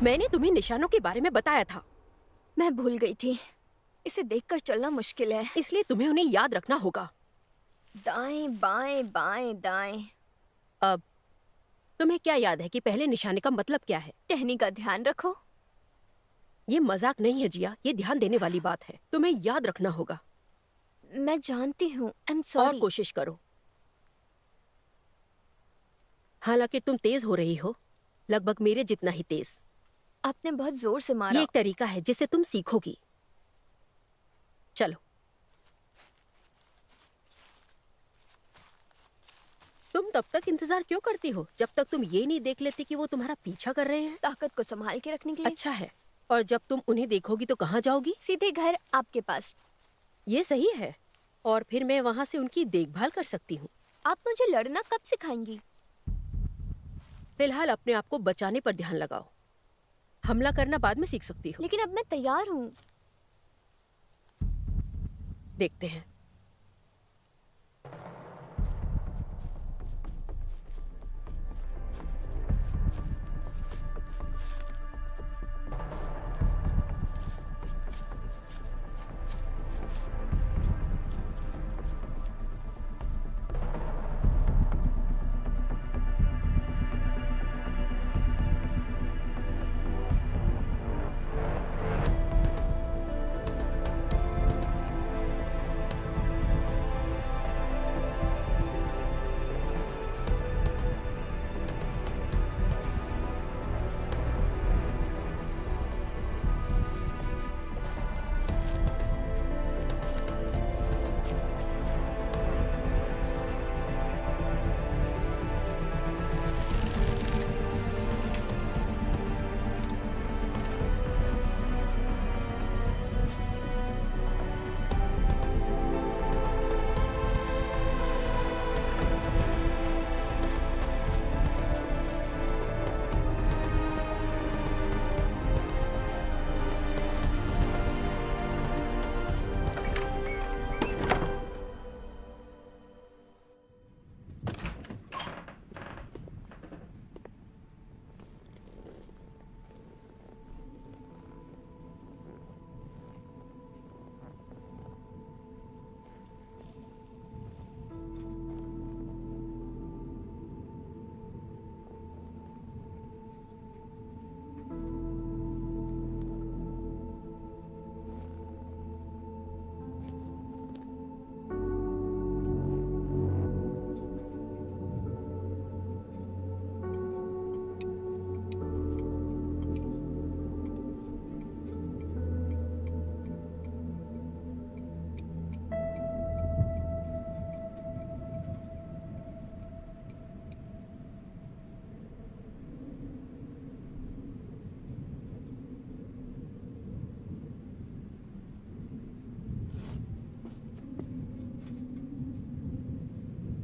मैंने तुम्हें निशानों के बारे में बताया था। मैं भूल गई थी। इसे देखकर चलना मुश्किल है। इसलिए तुम्हें उन्हें याद रखना होगा। दाएं बाएं बाएं दाएं। अब तुम्हें क्या याद है कि पहले निशाने का मतलब क्या है? टहनी का ध्यान रखो। ये मजाक नहीं है जिया, ये ध्यान देने वाली बात है। तुम्हें याद रखना होगा। मैं जानती हूँ। आई एम और सॉरी। कोशिश करो। हालांकि तुम तेज हो रही हो, लगभग मेरे जितना ही तेज। आपने बहुत जोर से ये मारा। एक तरीका है जिससे तुम सीखोगी। चलो। तुम तब तक इंतजार क्यों करती हो जब तक तुम ये नहीं देख लेती कि वो तुम्हारा पीछा कर रहे हैं? ताकत को संभाल के रखने के लिए। अच्छा है। और जब तुम उन्हें देखोगी तो कहाँ जाओगी? सीधे घर आपके पास। ये सही है। और फिर मैं वहां से उनकी देखभाल कर सकती हूँ। आप मुझे लड़ना कब सिखाएंगी? फिलहाल अपने आप को बचाने पर ध्यान लगाओ। हमला करना बाद में सीख सकती हो। लेकिन अब मैं तैयार हूँ। देखते हैं।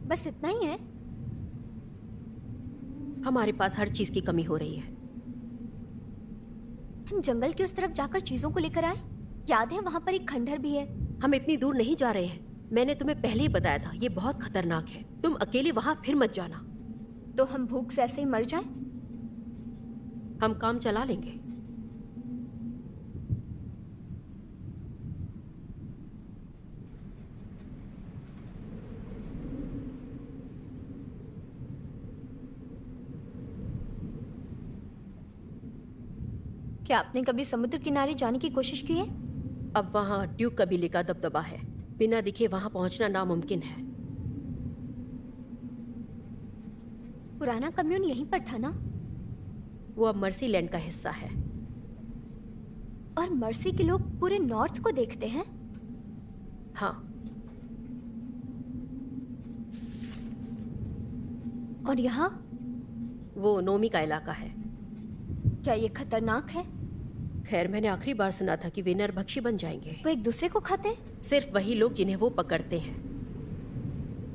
बस इतना ही है? हमारे पास हर चीज की कमी हो रही है। हम जंगल की उस तरफ जाकर चीजों को लेकर आए। याद है वहाँ पर एक खंडहर भी है। हम इतनी दूर नहीं जा रहे हैं। मैंने तुम्हें पहले ही बताया था, ये बहुत खतरनाक है। तुम अकेले वहां फिर मत जाना। तो हम भूख से ऐसे ही मर जाएं? हम काम चला लेंगे। क्या आपने कभी समुद्र किनारे जाने की कोशिश की है? अब वहाँ ड्यूक कबीले का दबदबा है। बिना दिखे वहां पहुंचना नामुमकिन है। पुराना कम्यून यहीं पर था ना? वो अब मर्सी लैंड का हिस्सा है। और मर्सी के लोग पूरे नॉर्थ को देखते हैं? हाँ। और यहाँ? वो नोमी का इलाका है। क्या ये खतरनाक है? खैर, मैंने आखिरी बार सुना था कि विनर भक्षी बन जाएंगे। वो एक दूसरे को खाते हैं? सिर्फ वही लोग जिन्हें वो पकड़ते हैं।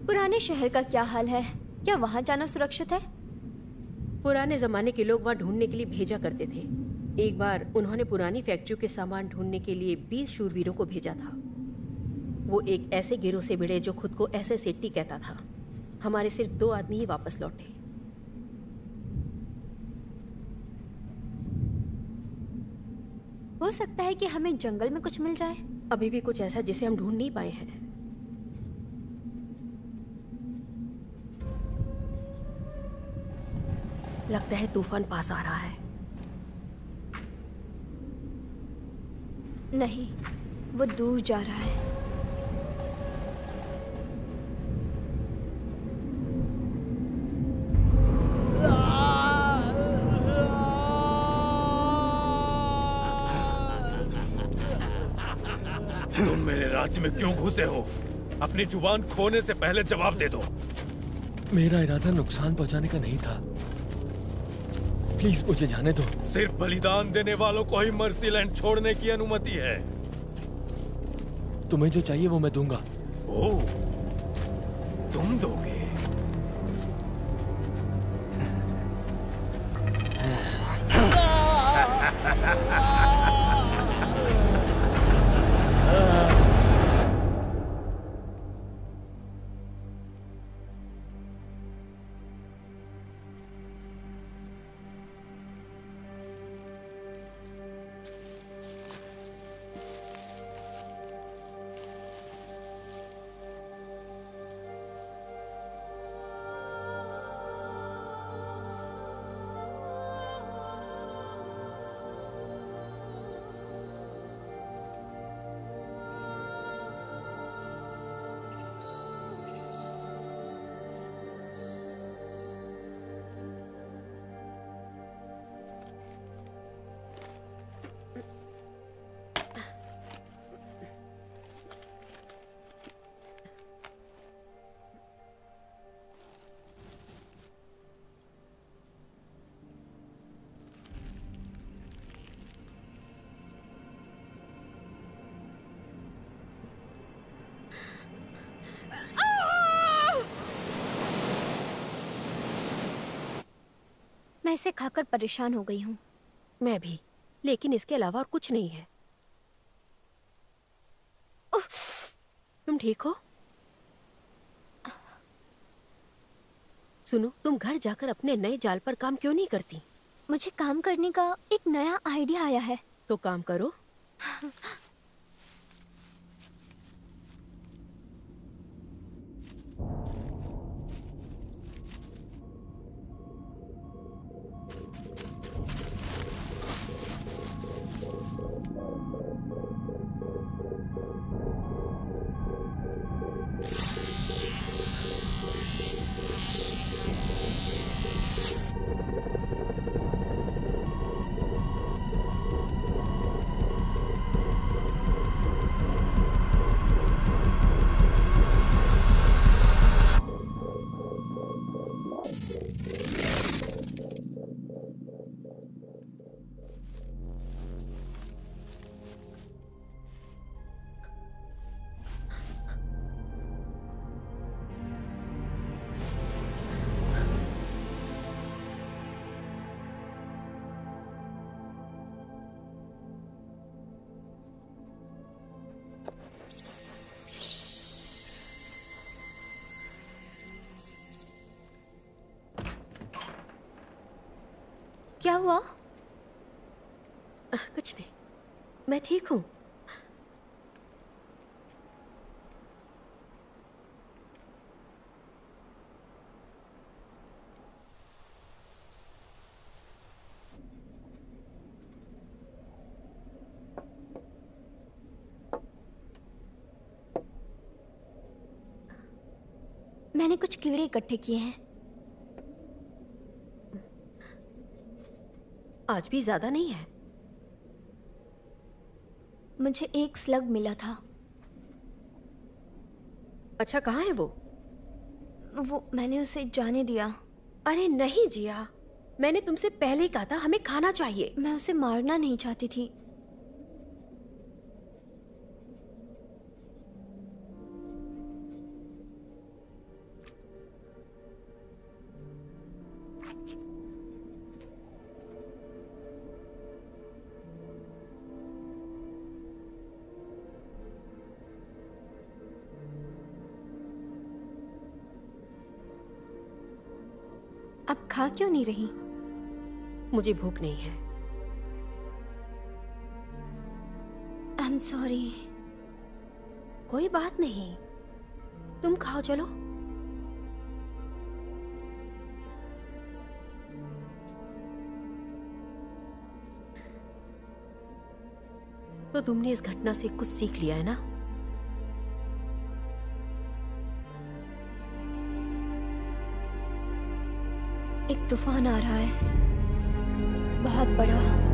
पुराने शहर का क्या हाल है? क्या वहां जाना सुरक्षित है? पुराने जमाने के लोग वहां ढूंढने के लिए भेजा करते थे। एक बार उन्होंने पुरानी फैक्ट्रियों के सामान ढूंढने के लिए 20 शूरवीरों को भेजा था। वो एक ऐसे गिरोह से भिड़े जो खुद को ऐसे सेट्टी कहता था। हमारे सिर्फ 2 आदमी ही वापस लौटे। हो सकता है कि हमें जंगल में कुछ मिल जाए। अभी भी कुछ ऐसा जिसे हम ढूंढ नहीं पाए हैं। लगता है तूफान पास आ रहा है। नहीं, वो दूर जा रहा है। तुम मेरे राज्य में क्यों घुसे हो? अपनी जुबान खोने से पहले जवाब दे दो। मेरा इरादा नुकसान पहुंचाने का नहीं था। प्लीज मुझे जाने दो। सिर्फ बलिदान देने वालों को ही मर्सी लैंड छोड़ने की अनुमति है। तुम्हें जो चाहिए वो मैं दूंगा। ओह, तुम दोगे? मैं इसे खाकर परेशान हो गई हूँ। मैं भी, लेकिन इसके अलावा और कुछ नहीं है। तुम ठीक हो? सुनो, तुम घर जाकर अपने नए जाल पर काम क्यों नहीं करती? मुझे काम करने का एक नया आइडिया आया है। तो काम करो। क्या हुआ? कुछ नहीं, मैं ठीक हूँ। मैंने कुछ कीड़े इकट्ठे किए हैं। आज भी ज्यादा नहीं है। मुझे एक स्लग मिला था। अच्छा, कहाँ है वो? वो मैंने उसे जाने दिया। अरे नहीं जिया, मैंने तुमसे पहले ही कहा था हमें खाना चाहिए। मैं उसे मारना नहीं चाहती थी। अब खा क्यों नहीं रही? मुझे भूख नहीं है। I'm sorry. कोई बात नहीं, तुम खाओ चलो। तो तुमने इस घटना से कुछ सीख लिया है ना? एक तूफान आ रहा है, बहुत बड़ा।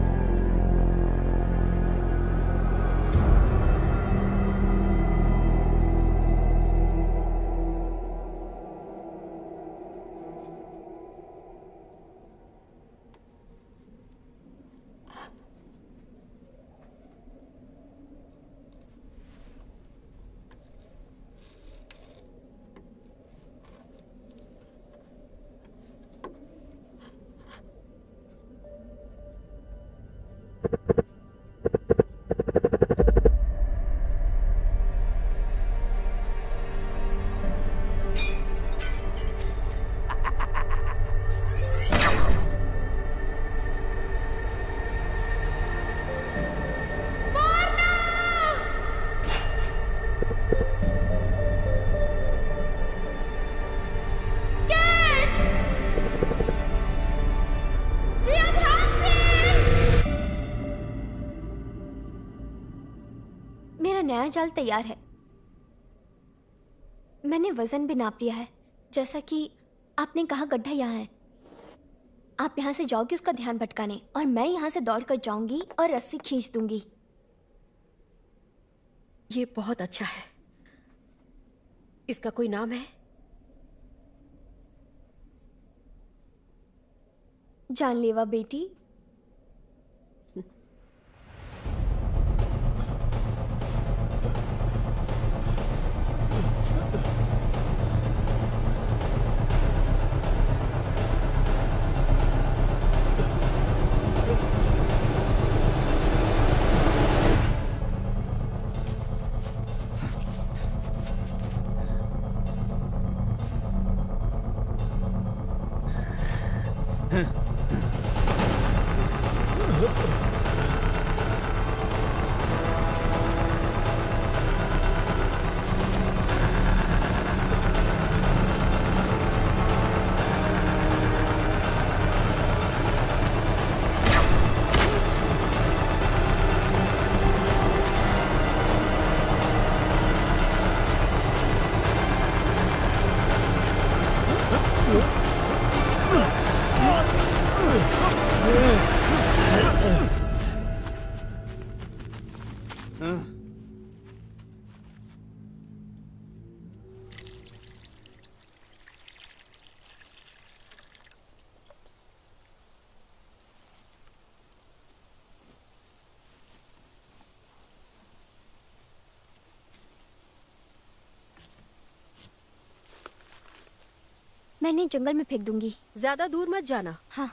मेरा नया जाल तैयार है। मैंने वजन भी नाप लिया है। जैसा कि आपने कहा, गड्ढा यहाँ है। आप यहाँ से जाओगे उसका ध्यान भटकाने, और मैं यहाँ से दौड़कर जाऊंगी और रस्सी खींच दूंगी। ये बहुत अच्छा है। इसका कोई नाम है? जानलेवा बेटी। मैंने जंगल में फेंक दूंगी। ज्यादा दूर मत जाना। हाँ।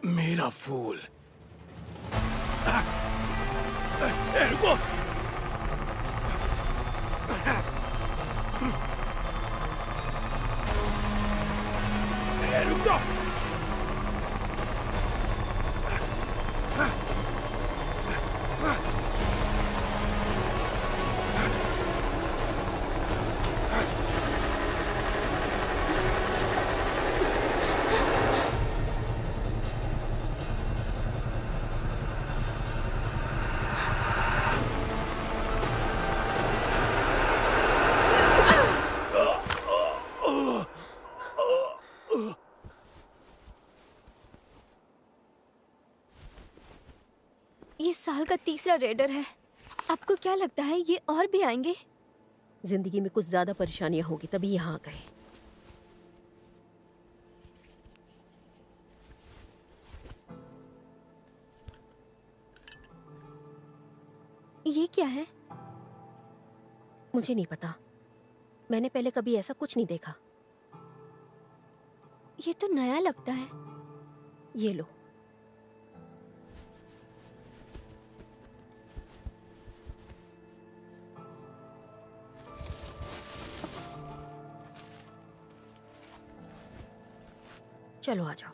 मेरा फूल। रुको। रुक जाओ। ये साल का तीसरा रेडर है। आपको क्या लगता है ये और भी आएंगे? जिंदगी में कुछ ज्यादा परेशानियां होगी तभी यहाँ आ गए। ये क्या है? मुझे नहीं पता, मैंने पहले कभी ऐसा कुछ नहीं देखा। ये तो नया लगता है। ये लो। चलो आ जाओ।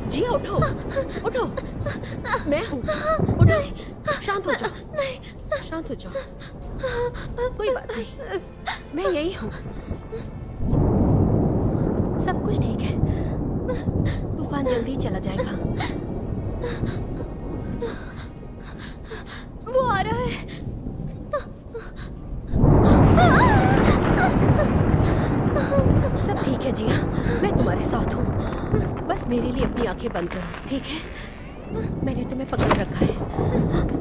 जिया उठो, उठो, मैं हूँ। उठो, शांत हो जाओ, शांत हो जाओ। कोई बात नहीं, मैं यही हूँ। सब कुछ ठीक है, तूफान जल्दी चला जाएगा। वो आ रहा है। सब ठीक है जिया, मैं तुम्हारे साथ हूँ। बस मेरे लिए अपनी आंखें बंद करो, ठीक है? मैंने तुम्हें पकड़ रखा है।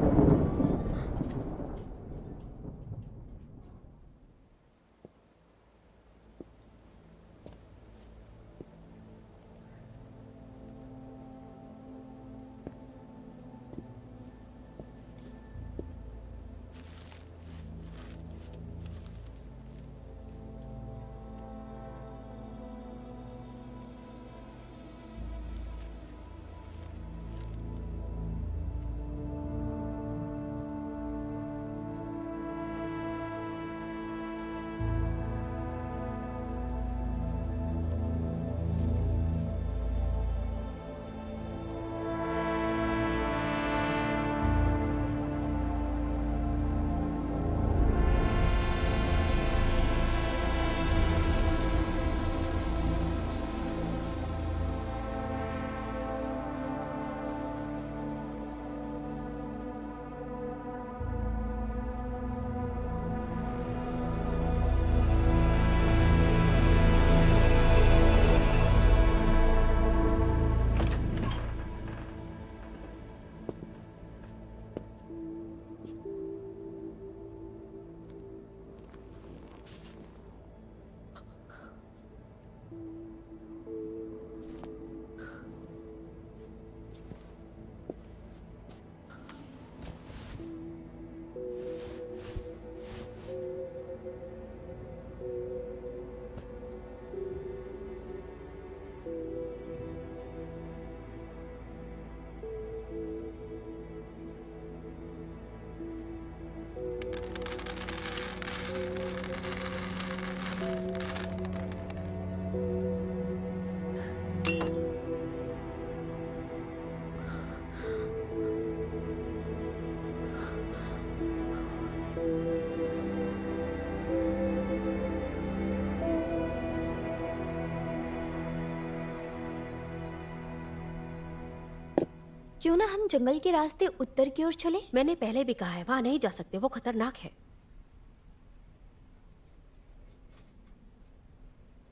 क्यों ना हम जंगल के रास्ते उत्तर की ओर चले? मैंने पहले भी कहा है, वहां नहीं जा सकते, वो खतरनाक है।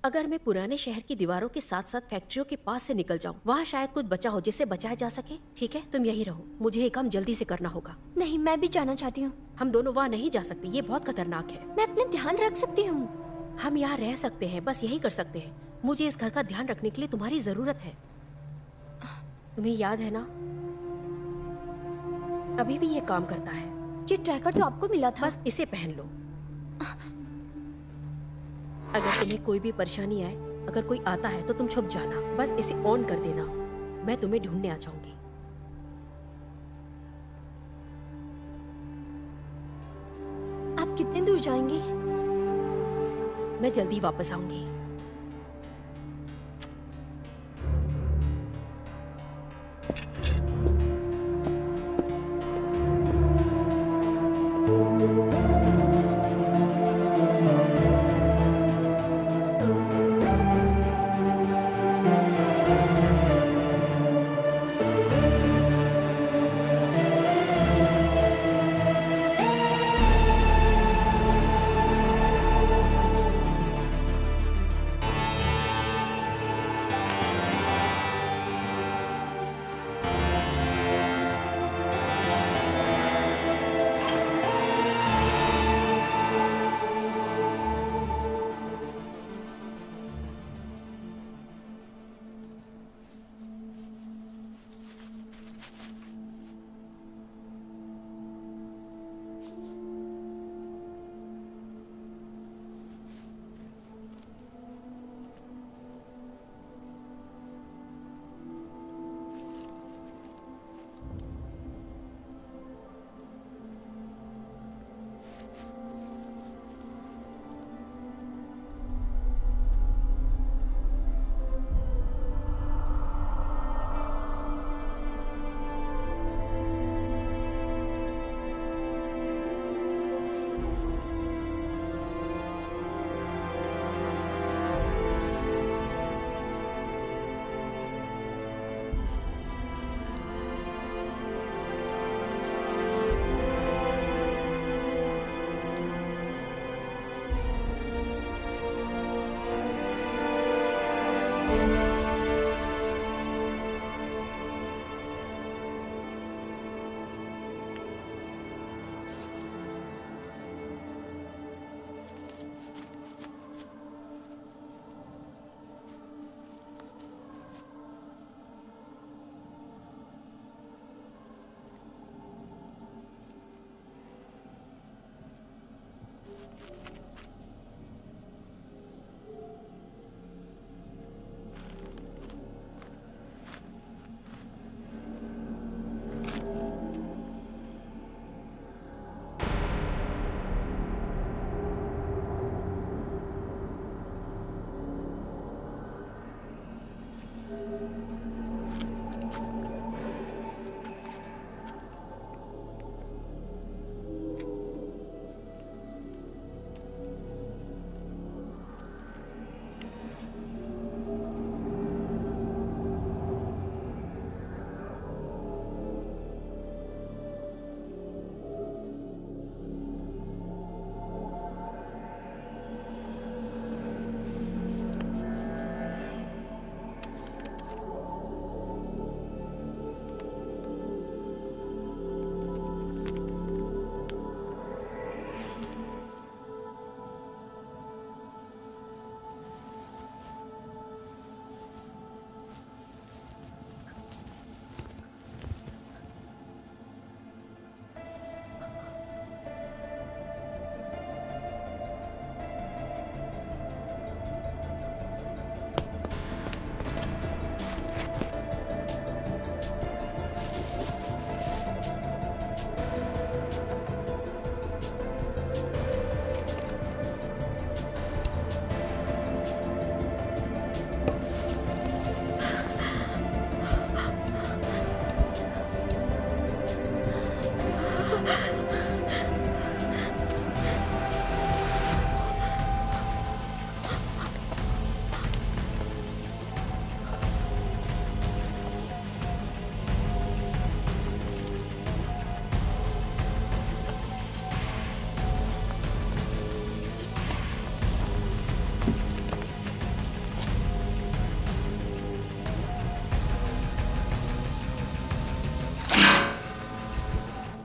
अगर मैं पुराने शहर की दीवारों के साथ साथ फैक्ट्रियों के पास से निकल जाऊं, वहां शायद कुछ बचा हो जिससे बचाया जा सके। ठीक है, तुम यही रहो, मुझे ये काम जल्दी से करना होगा। नहीं, मैं भी जाना चाहती हूँ। हम दोनों वहां नहीं जा सकते, ये बहुत खतरनाक है। मैं अपना ध्यान रख सकती हूँ। हम यहाँ रह सकते हैं, बस यही कर सकते हैं। मुझे इस घर का ध्यान रखने के लिए तुम्हारी जरूरत है। तुम्हें याद है ना, अभी भी ये काम करता है। ये ट्रैकर तो आपको मिला था। बस इसे पहन लो। अगर तुम्हें कोई भी परेशानी आए, अगर कोई आता है तो तुम छुप जाना। बस इसे ऑन कर देना, मैं तुम्हें ढूंढने आ जाऊंगी। आप कितने दूर जाएंगे? मैं जल्दी वापस आऊंगी।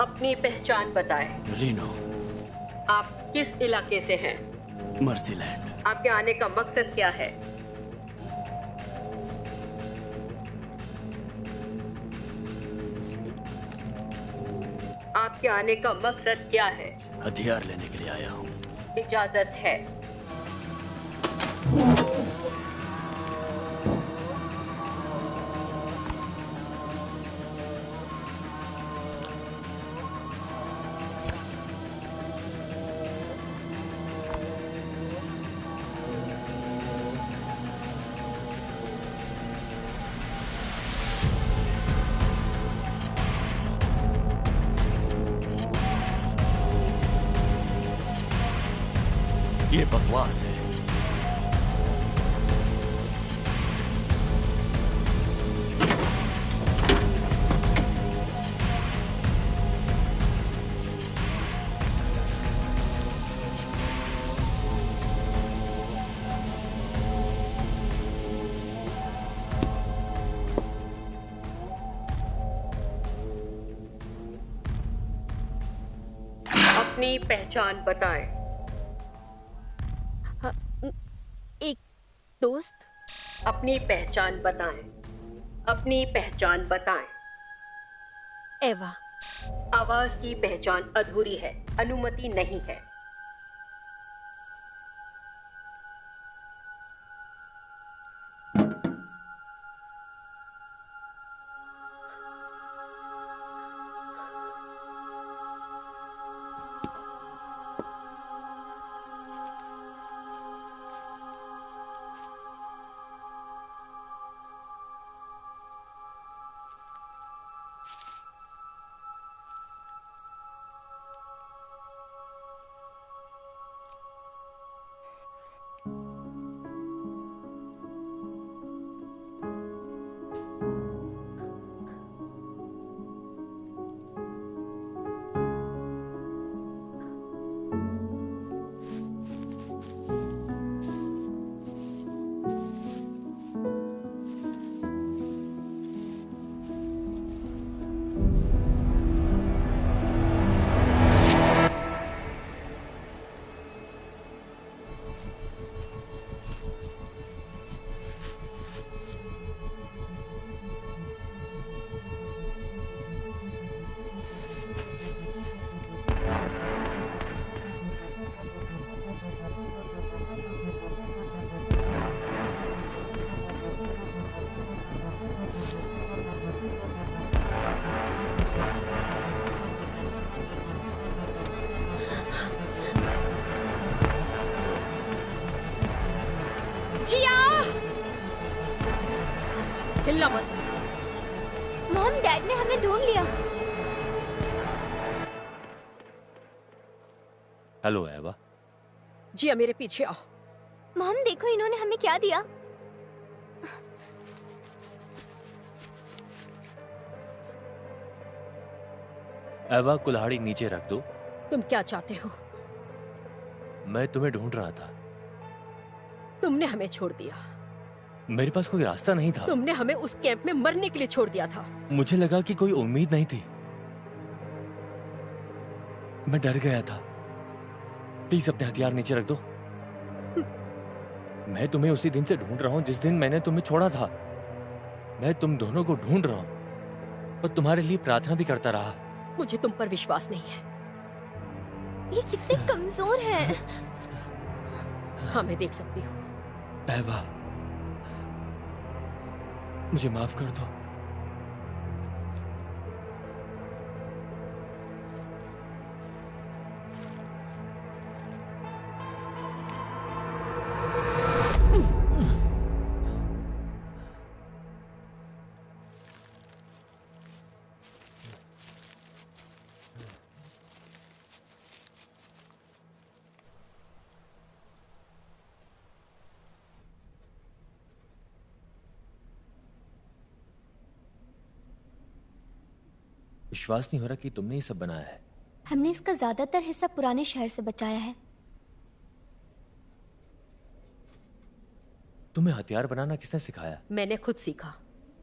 अपनी पहचान बताएं। रीनो। आप किस इलाके से हैं? मर्सीलैंड। आपके आने का मकसद क्या है? आपके आने का मकसद क्या है? हथियार लेने के लिए आया हूँ। इजाजत है। ये बकवास है। अपनी पहचान बताएं। एक दोस्त। अपनी पहचान बताएं। अपनी पहचान बताएं। एवा। आवाज की पहचान अधूरी है, अनुमति नहीं है। हिलना मत। मॉम, डैड ने हमें ढूंढ लिया। हेलो एवा। जिया, मेरे पीछे आओ। मॉम देखो, इन्होंने हमें क्या दिया। एवा, कुल्हाड़ी नीचे रख दो। तुम क्या चाहते हो? मैं तुम्हें ढूंढ रहा था। तुमने हमें छोड़ दिया। मेरे पास कोई रास्ता नहीं था। तुमने हमें उस कैंप में मरने के लिए छोड़ दिया था। मुझे लगा कि कोई उम्मीद नहीं थी। मैं डर गया था। प्लीज अपने हथियार नीचे रख दो। मैं तुम्हें उसी दिन से ढूंढ रहा हूं जिस दिन मैंने तुम्हें छोड़ा था। मैं तुम दोनों को ढूंढ रहा हूं और तुम्हारे लिए प्रार्थना भी करता रहा। मुझे तुम पर विश्वास नहीं है। ये कितने कमजोर हैं। हाँ, मैं देख सकती हूँ। एवा, मुझे माफ कर दो। विश्वास नहीं हो रहा कि तुमने ये सब बनाया है। हमने इसका ज्यादातर हिस्सा पुराने शहर से बचाया है। तुम्हें हथियार बनाना किसने सिखाया? मैंने खुद सीखा।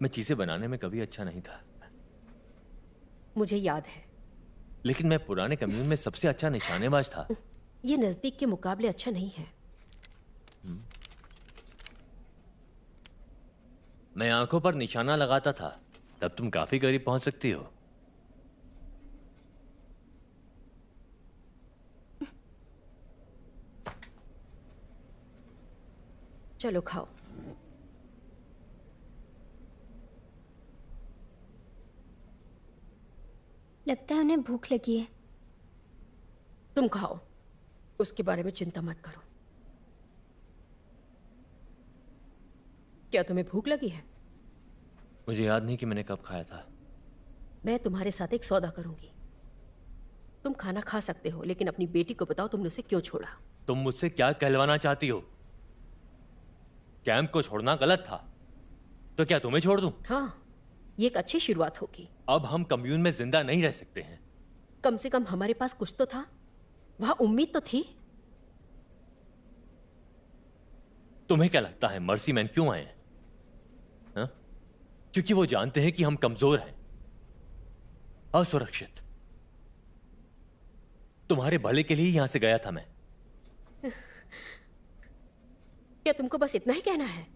मैं चीजें बनाने में कभी अच्छा नहीं था। मुझे याद है। लेकिन मैं पुराने कम्यून में सबसे अच्छा निशानेबाज था। ये नजदीक के मुकाबले अच्छा नहीं है। मैं आंखों पर निशाना लगाता था, तब तुम काफी करीब पहुंच सकती हो। चलो खाओ। लगता है उन्हें भूख लगी है। तुम खाओ, उसके बारे में चिंता मत करो। क्या तुम्हें भूख लगी है? मुझे याद नहीं कि मैंने कब खाया था। मैं तुम्हारे साथ एक सौदा करूंगी। तुम खाना खा सकते हो, लेकिन अपनी बेटी को बताओ तुमने उसे क्यों छोड़ा। तुम मुझसे क्या कहलवाना चाहती हो? कैंप को छोड़ना गलत था, तो क्या तुम्हें छोड़ दूं? हाँ, ये एक अच्छी शुरुआत होगी। अब हम कम्यून में जिंदा नहीं रह सकते हैं। कम से कम हमारे पास कुछ तो था, वहां उम्मीद तो थी। तुम्हें क्या लगता है मर्सी मैन क्यों आए हैं? हाँ? क्योंकि वो जानते हैं कि हम कमजोर हैं, असुरक्षित। तुम्हारे भले के लिए ही यहां से गया था मैं। क्या तुमको बस इतना ही कहना है?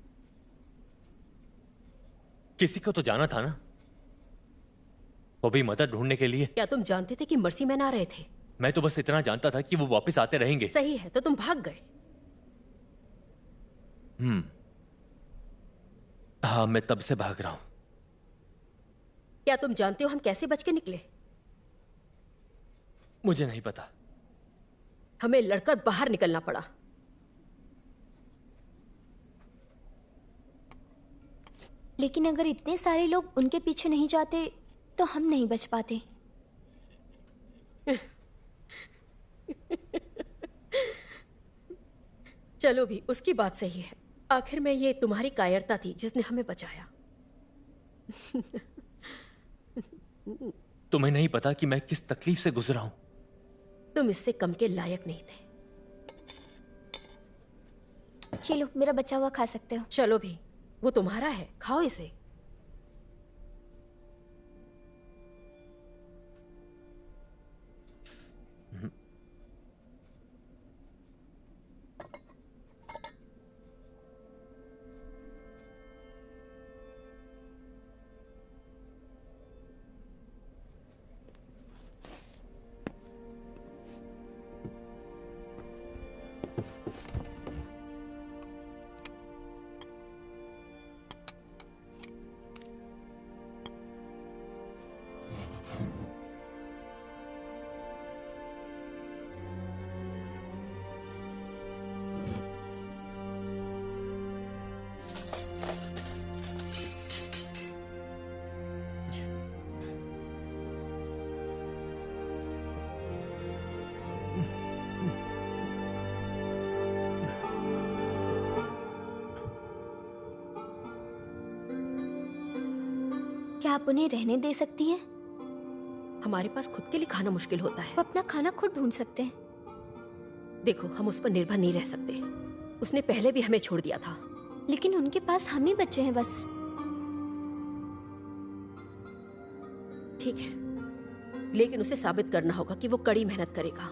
किसी को तो जाना था ना, वो भी मदद ढूंढने के लिए। क्या तुम जानते थे कि मर्सी मैन आ रहे थे? मैं तो बस इतना जानता था कि वो वापस आते रहेंगे। सही है, तो तुम भाग गए। हाँ, मैं तब से भाग रहा हूं। क्या तुम जानते हो हम कैसे बच के निकले? मुझे नहीं पता। हमें लड़कर बाहर निकलना पड़ा। लेकिन अगर इतने सारे लोग उनके पीछे नहीं जाते तो हम नहीं बच पाते। चलो भी, उसकी बात सही है। आखिर में ये तुम्हारी कायरता थी जिसने हमें बचाया। तुम्हें नहीं पता कि मैं किस तकलीफ से गुजरा हूं। तुम इससे कम के लायक नहीं थे। ये लो, मेरा बचा हुआ खा सकते हो। चलो भी, वो तुम्हारा है, खाओ इसे। क्या आप उन्हें रहने दे सकती हैं? हमारे पास खुद के लिए खाना मुश्किल होता है। वो अपना खाना खुद ढूंढ सकते हैं। देखो, हम उस पर निर्भर नहीं रह सकते। उसने पहले भी हमें छोड़ दिया था। लेकिन उनके पास हम ही बच्चे हैं बस। ठीक है, लेकिन उसे साबित करना होगा कि वो कड़ी मेहनत करेगा।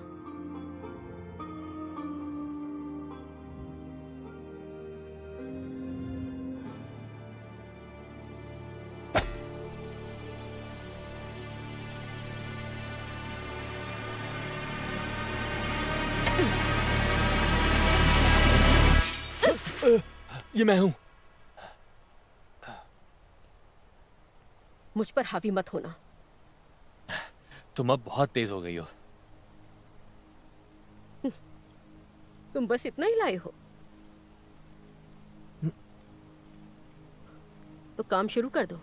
ये मैं हूं। मुझ पर हावी मत होना। तुम अब बहुत तेज हो गई हो। तुम बस इतना ही लाए हो, तो काम शुरू कर दो।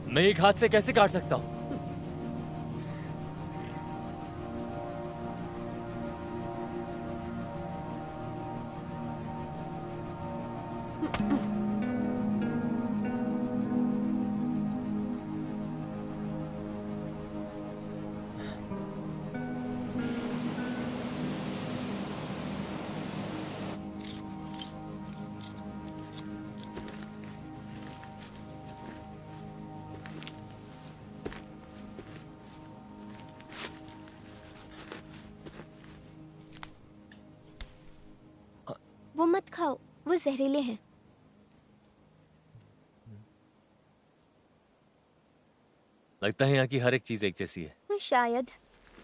मैं एक हाथ से कैसे काट सकता हूं? वो मत खाओ, वो जहरीले हैं। लगता है यहाँ की हर एक चीज एक जैसी है। शायद,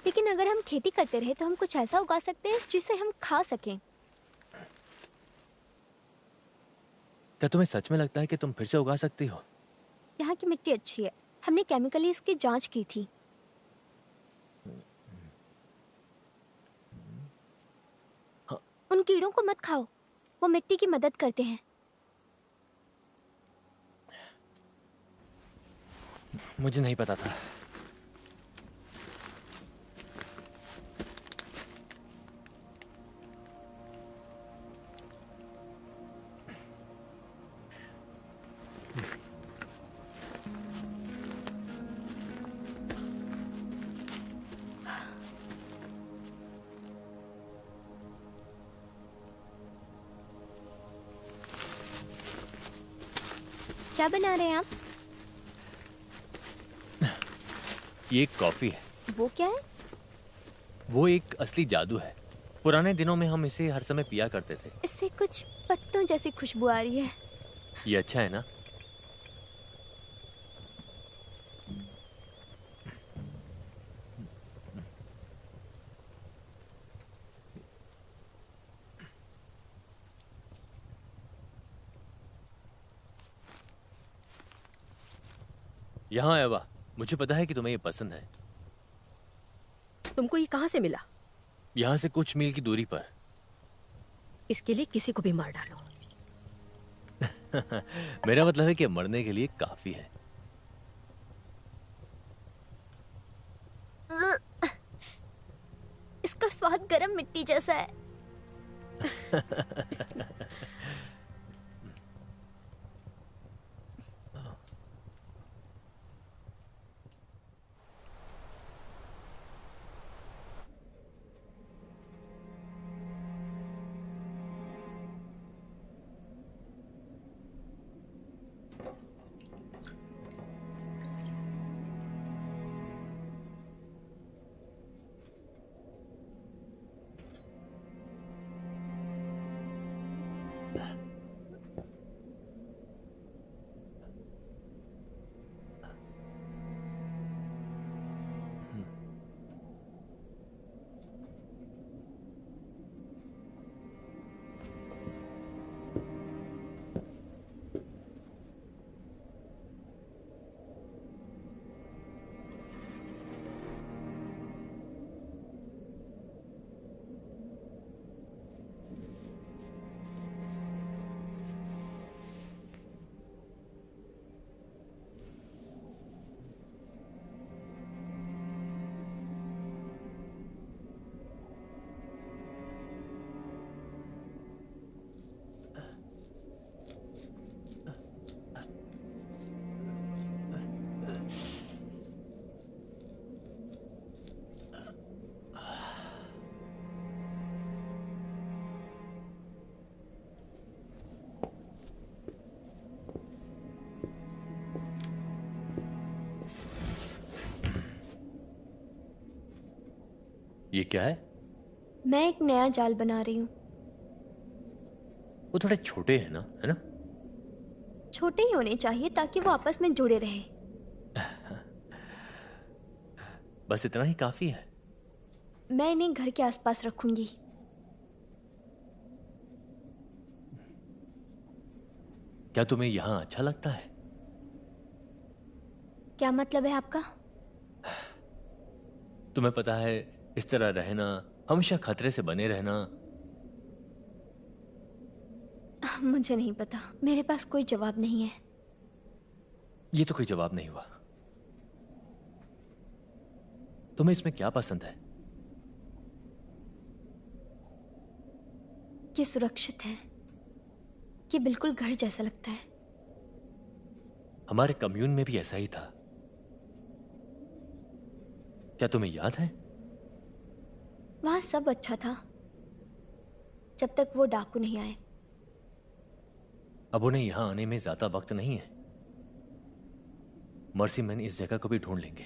लेकिन अगर हम खेती करते रहे तो हम कुछ ऐसा उगा सकते हैं जिसे हम खा सकें। क्या तुम्हें सच में लगता है कि तुम फिर से उगा सकती हो? यहाँ की मिट्टी अच्छी है। हमने केमिकली इसकी जांच की थी। उन कीड़ों को मत खाओ, वो मिट्टी की मदद करते हैं। मुझे नहीं पता था। क्या बना रहे हैं आप? ये एक कॉफी है। वो क्या है? वो एक असली जादू है। पुराने दिनों में हम इसे हर समय पिया करते थे। इससे कुछ पत्तों जैसी खुशबू आ रही है। ये अच्छा है ना? यहाँ एवा, मुझे पता है कि तुम्हें ये पसंद है। तुमको ये कहाँ से मिला? यहाँ से कुछ मील की दूरी पर। इसके लिए किसी को भी मार डालो। मेरा मतलब है कि मरने के लिए काफी है। इसका स्वाद गरम मिट्टी जैसा है। ये क्या है? मैं एक नया जाल बना रही हूँ। वो थोड़े छोटे हैं ना, है ना? छोटे ही होने चाहिए ताकि वो आपस में जुड़े रहे। बस इतना ही काफी है। मैं इन्हें घर के आसपास रखूंगी। क्या तुम्हें यहाँ अच्छा लगता है? क्या मतलब है आपका? तुम्हें पता है, इस तरह रहना, हमेशा खतरे से बने रहना। मुझे नहीं पता, मेरे पास कोई जवाब नहीं है। ये तो कोई जवाब नहीं हुआ। तुम्हें इसमें क्या पसंद है? ये सुरक्षित है, ये बिल्कुल घर जैसा लगता है। हमारे कम्यून में भी ऐसा ही था। क्या तुम्हें याद है? वहां सब अच्छा था जब तक वो डाकू नहीं आए। अब उन्हें यहां आने में ज्यादा वक्त नहीं है। मर्सी मैन इस जगह को भी ढूंढ लेंगे।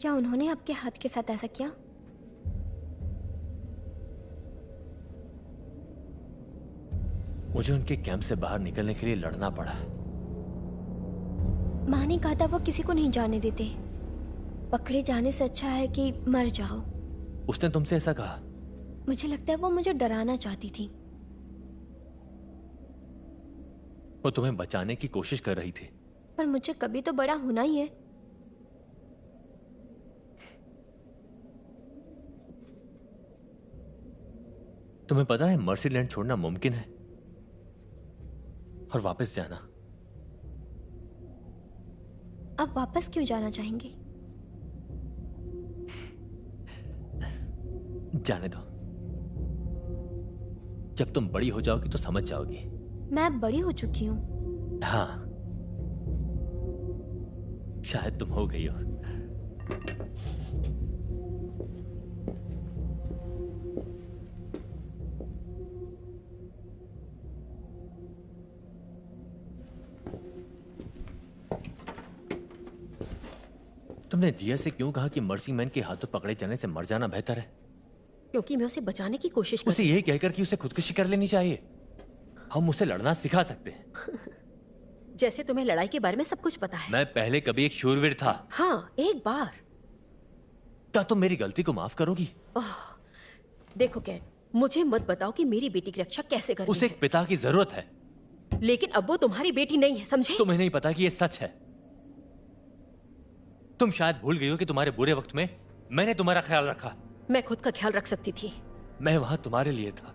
क्या उन्होंने आपके हाथ के साथ ऐसा किया? मुझे उनके कैंप से बाहर निकलने के लिए लड़ना पड़ा। माँ ने कहा था वो किसी को नहीं जाने देते। पकड़े जाने से अच्छा है कि मर जाओ। उसने तुमसे ऐसा कहा? मुझे लगता है वो मुझे डराना चाहती थी। वो तुम्हें बचाने की कोशिश कर रही थी। पर मुझे कभी तो बड़ा होना ही है। तुम्हें पता है मर्सीलैंड छोड़ना मुमकिन है और वापस जाना। आप वापस क्यों जाना चाहेंगे? जाने दो, जब तुम बड़ी हो जाओगी तो समझ जाओगी। मैं बड़ी हो चुकी हूँ। हाँ, शायद तुम हो गई हो। तुमने जिया से क्यों कहा कि मर्सी मैन के हाथों पकड़े जाने से मर जाना बेहतर है? क्योंकि मैं उसे बचाने की कोशिश कर उसे यही कहकर कि उसे खुदकुशी कर लेनी चाहिए। हम उसे लड़ना सिखा सकते हैं। जैसे तुम्हें लड़ाई के बारे में सब कुछ पता है। मैं पहले कभी एक शूरवीर था। हाँ, एक बार। क्या तुम मेरी गलती को माफ करोगी? देखो कैट, मुझे मत बताओ कि मेरी बेटी की रक्षा कैसे करनी उसे है। एक पिता की जरूरत है। लेकिन अब वो तुम्हारी बेटी नहीं है, समझे? तुम्हें नहीं पता कि ये सच है। तुम शायद भूल गई हो कि तुम्हारे बुरे वक्त में मैंने तुम्हारा ख्याल रखा। मैं खुद का ख्याल रख सकती थी। मैं वहां तुम्हारे लिए था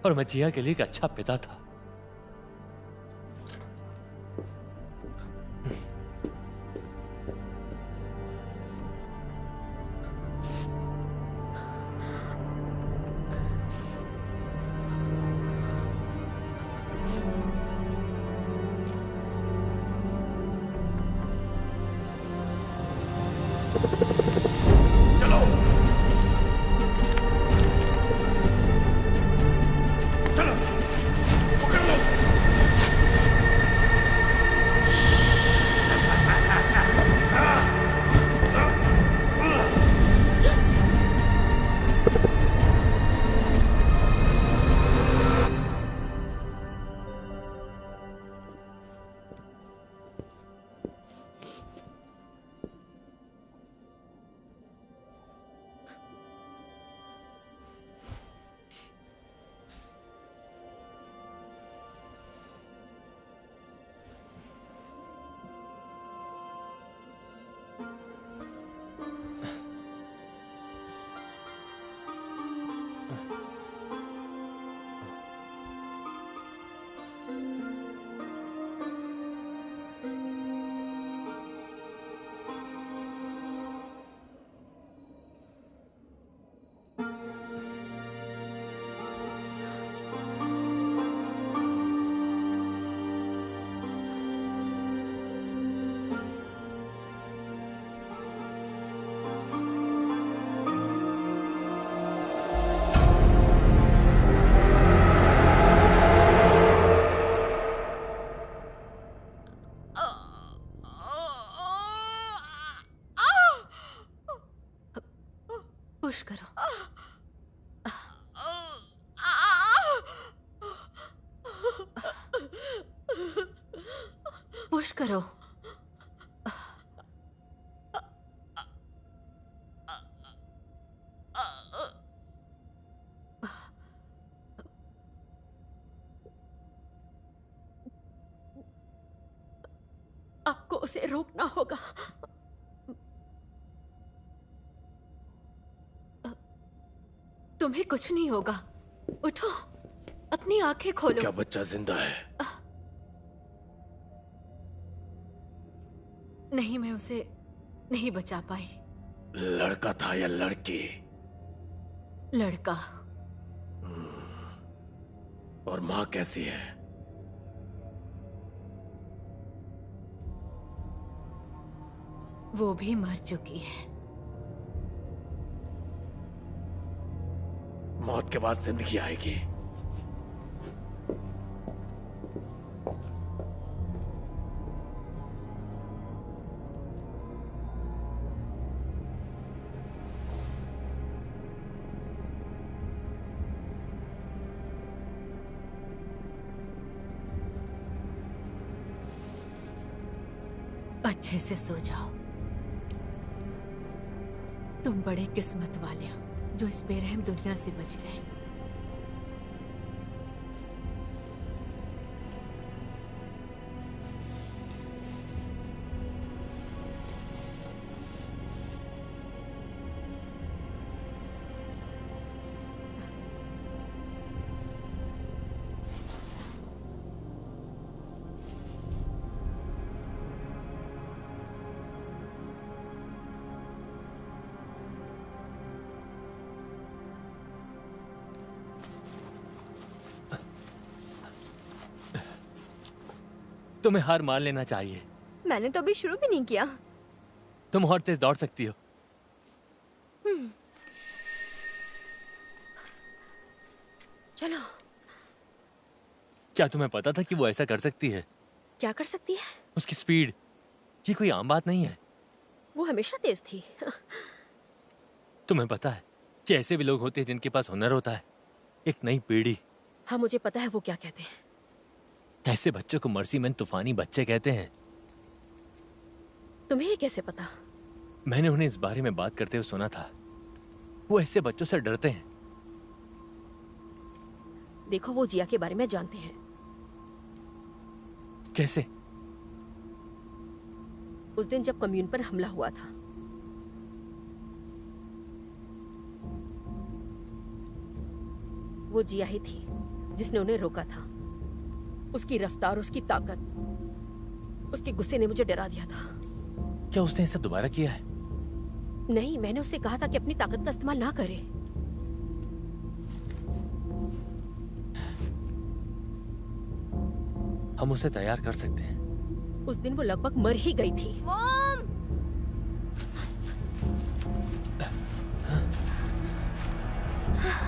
और मैं जिया के लिए एक अच्छा पिता था। पुश करो। पुश करो। आपको उसे रोकना होगा। तुम्हें कुछ नहीं होगा। उठो, अपनी आंखें खोलो। क्या बच्चा जिंदा है? नहीं, मैं उसे नहीं बचा पाई। लड़का था या लड़की? लड़का। और माँ कैसी है? वो भी मर चुकी है। मौत के बाद जिंदगी आएगी। अच्छे से सो जाओ। तुम बड़े किस्मत वाले हो जो इस बेरहम दुनिया से बच गए। तुम्हें हार मान लेना चाहिए। मैंने तो अभी शुरू भी नहीं किया। तुम और तेज दौड़ सकती हो। चलो। क्या तुम्हें पता था कि वो ऐसा कर सकती है? क्या कर सकती है? उसकी स्पीड, ये कोई आम बात नहीं है। वो हमेशा तेज थी। तुम्हें पता है कि ऐसे भी लोग होते हैं जिनके पास हुनर होता है। एक नई पीढ़ी। हाँ, मुझे पता है वो क्या कहते हैं। ऐसे बच्चों को मर्सी मैन तूफानी बच्चे कहते हैं। तुम्हें ये कैसे पता? मैंने उन्हें इस बारे में बात करते हुए सुना था। वो ऐसे बच्चों से डरते हैं। देखो, वो जिया के बारे में जानते हैं। कैसे? उस दिन जब कम्यून पर हमला हुआ था, वो जिया ही थी जिसने उन्हें रोका था। उसकी रफ्तार, उसकी ताकत, उसके गुस्से ने मुझे डरा दिया था। क्या उसने ऐसा दोबारा किया है? नहीं, मैंने उससे कहा था कि अपनी ताकत का इस्तेमाल ना करे। हम उसे तैयार कर सकते हैं। उस दिन वो लगभग मर ही गई थी। मॉम!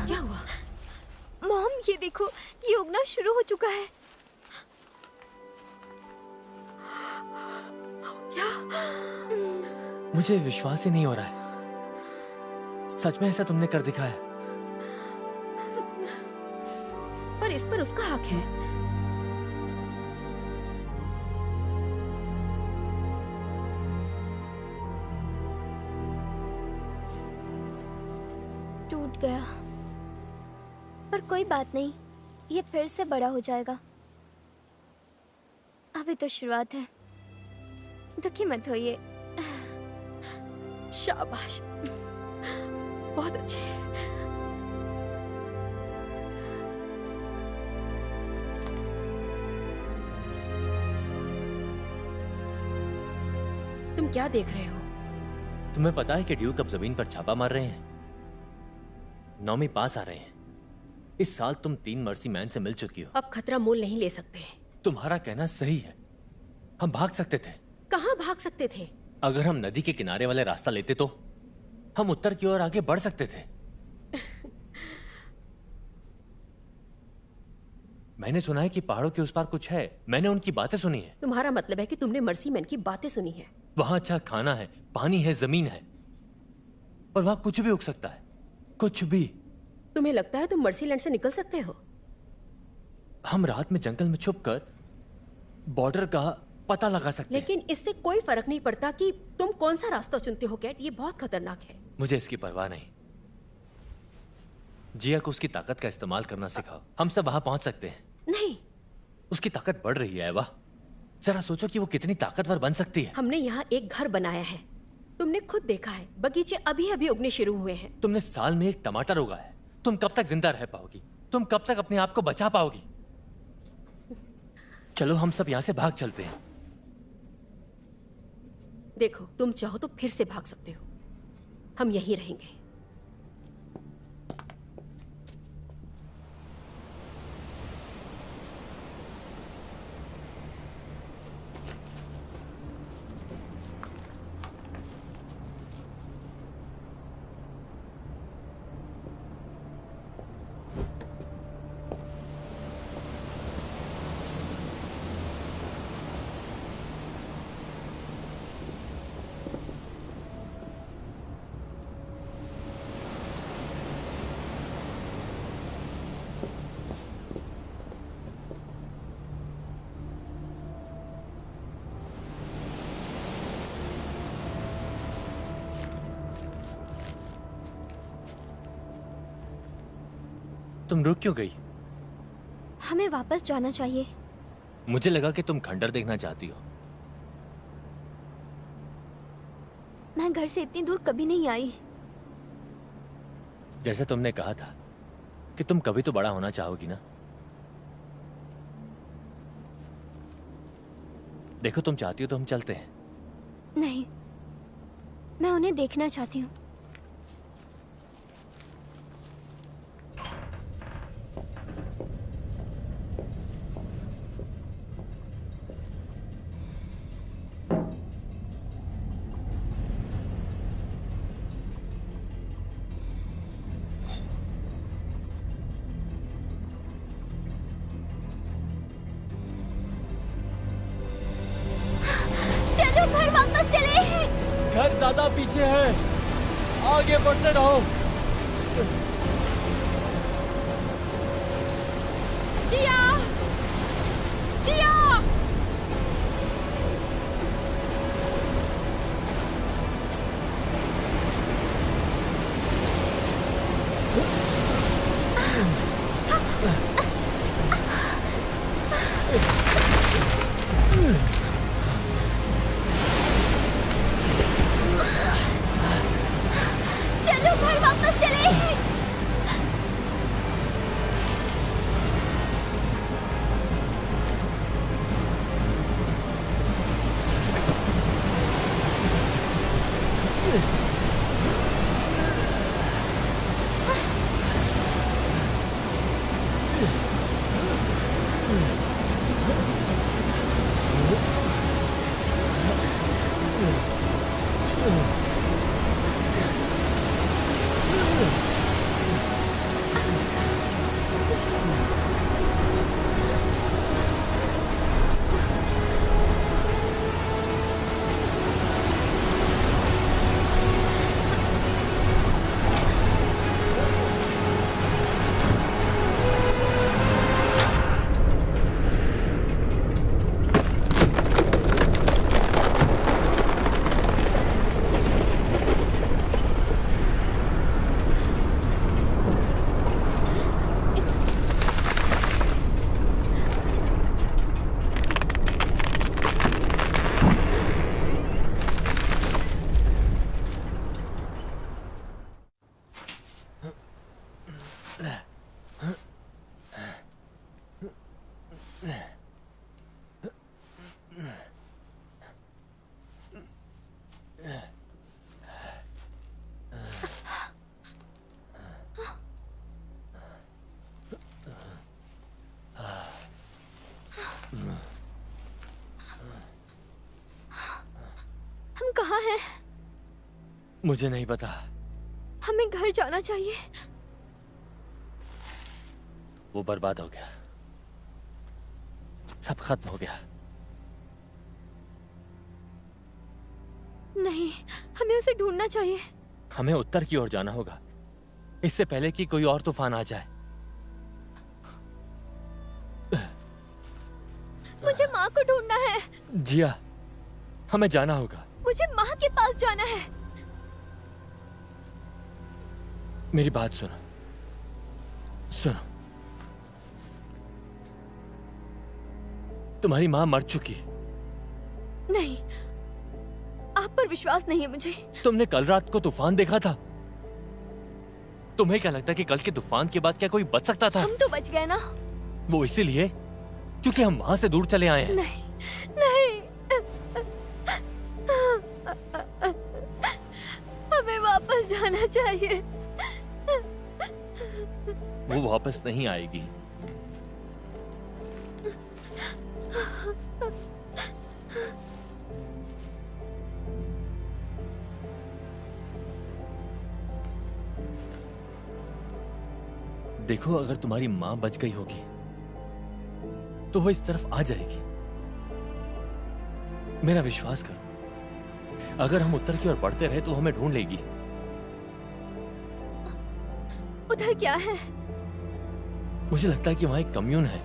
क्या हुआ? मॉम, ये देखो, ये उगना शुरू हो चुका है। क्या? मुझे विश्वास ही नहीं हो रहा है। सच में ऐसा तुमने कर दिखाया? पर इस पर उसका हक है। टूट गया, पर कोई बात नहीं, ये फिर से बड़ा हो जाएगा। अभी तो शुरुआत है, दुखी मत होइए। शाबाश, बहुत अच्छे। तुम क्या देख रहे हो? तुम्हें पता है कि ड्यूक अब जमीन पर छापा मार रहे हैं? नौमी पास आ रहे हैं। इस साल तुम 3 मर्सी मैन से मिल चुकी हो। अब खतरा मोल नहीं ले सकते। तुम्हारा कहना सही है। हम भाग सकते थे। कहाँ भाग सकते थे? अगर हम नदी के किनारे वाले रास्ता लेते तो हम उत्तर की ओर आगे बढ़ सकते थे। मैंने सुना है कि पहाड़ों के उस पार कुछ है। मैंने उनकी बातें सुनी है। तुम्हारा मतलब है कि तुमने मर्सी मैन की बातें सुनी है? वहां अच्छा खाना है, पानी है, जमीन है, और वहां कुछ भी उग सकता है। कुछ भी। तुम्हें लगता है तुम मर्सीलैंड से निकल सकते हो? हम रात में जंगल में छुपकर बॉर्डर का पता लगा सकते हैं। लेकिन इससे कोई फर्क नहीं पड़ता कि तुम कौन सा रास्ता चुनते हो कैट। ये बहुत खतरनाक है। मुझे इसकी परवाह नहीं। जिया को उसकी ताकत का इस्तेमाल करना सिखाओ। हम सब वहां पहुंच सकते हैं। नहीं, उसकी ताकत बढ़ रही है। वाह, जरा सोचो कि वो कितनी ताकतवर बन सकती है। हमने यहाँ एक घर बनाया है। तुमने खुद देखा है, बगीचे अभी अभी उगने शुरू हुए हैं। तुमने साल में एक टमाटर उगाया है। तुम कब तक जिंदा रह पाओगी? तुम कब तक अपने आप को बचा पाओगी? चलो हम सब यहाँ से भाग चलते हैं। देखो, तुम चाहो तो फिर से भाग सकते हो। हम यहीं रहेंगे। तुम रुक क्यों गई? हमें वापस जाना चाहिए। मुझे लगा कि तुम खंडर देखना चाहती हो। मैं घर से इतनी दूर कभी नहीं आई। जैसे तुमने कहा था कि तुम कभी तो बड़ा होना चाहोगी ना। देखो, तुम चाहती हो तो हम चलते हैं। नहीं, मैं उन्हें देखना चाहती हूँ। घर ज्यादा पीछे है, आगे बढ़ते रहो। जिया! जिया! चलो घर वापस चले। हम कहाँ हैं? मुझे नहीं पता। हमें घर जाना चाहिए। वो बर्बाद हो गया, सब खत्म हो गया। नहीं, हमें उसे ढूंढना चाहिए। हमें उत्तर की ओर जाना होगा, इससे पहले कि कोई और तूफान आ जाए। मुझे माँ को ढूंढना है। जिया, हमें जाना होगा। मुझे माँ के पास जाना है। मेरी बात सुनो, सुनो। तुम्हारी माँ मर चुकी। नहीं, आप पर विश्वास नहीं है मुझे। तुमने कल रात को तूफान देखा था। तुम्हें क्या लगता है कि कल के तूफान के बाद क्या कोई बच सकता था? हम तो बच गए ना। वो इसीलिए क्योंकि हम वहां से दूर चले आए हैं। नहीं, नहीं। हमें वापस जाना चाहिए। वो वापस नहीं आएगी। देखो, अगर तुम्हारी माँ बच गई होगी तो वो इस तरफ आ जाएगी। मेरा विश्वास करो, अगर हम उत्तर की ओर बढ़ते रहे तो हमें ढूंढ लेगी। उधर क्या है? मुझे लगता है कि वहां एक कम्यून है,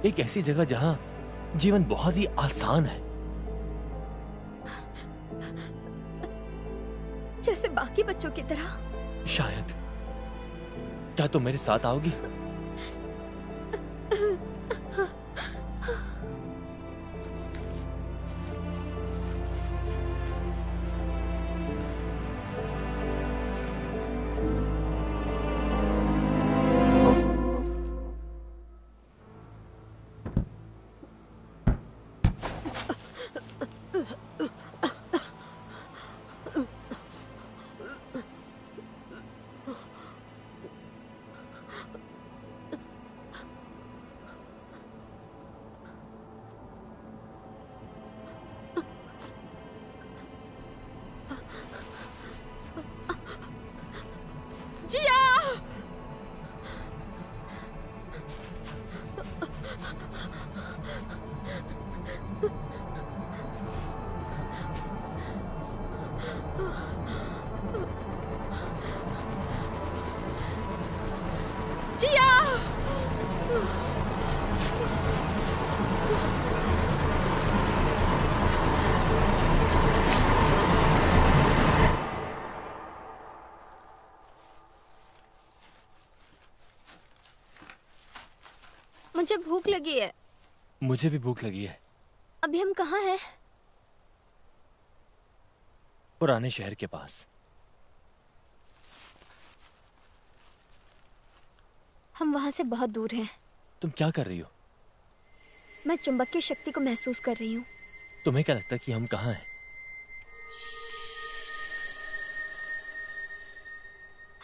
एक ऐसी जगह जहां जीवन बहुत ही आसान है। जैसे बाकी बच्चों की तरह। शायद। क्या तुम मेरे साथ आओगी? मुझे भूख लगी है। मुझे भी भूख लगी है। अभी हम कहाँ हैं? पुराने शहर के पास। हम वहां से बहुत दूर हैं। तुम क्या कर रही हो? मैं चुंबक की शक्ति को महसूस कर रही हूँ। तुम्हें क्या लगता है कि हम कहाँ हैं?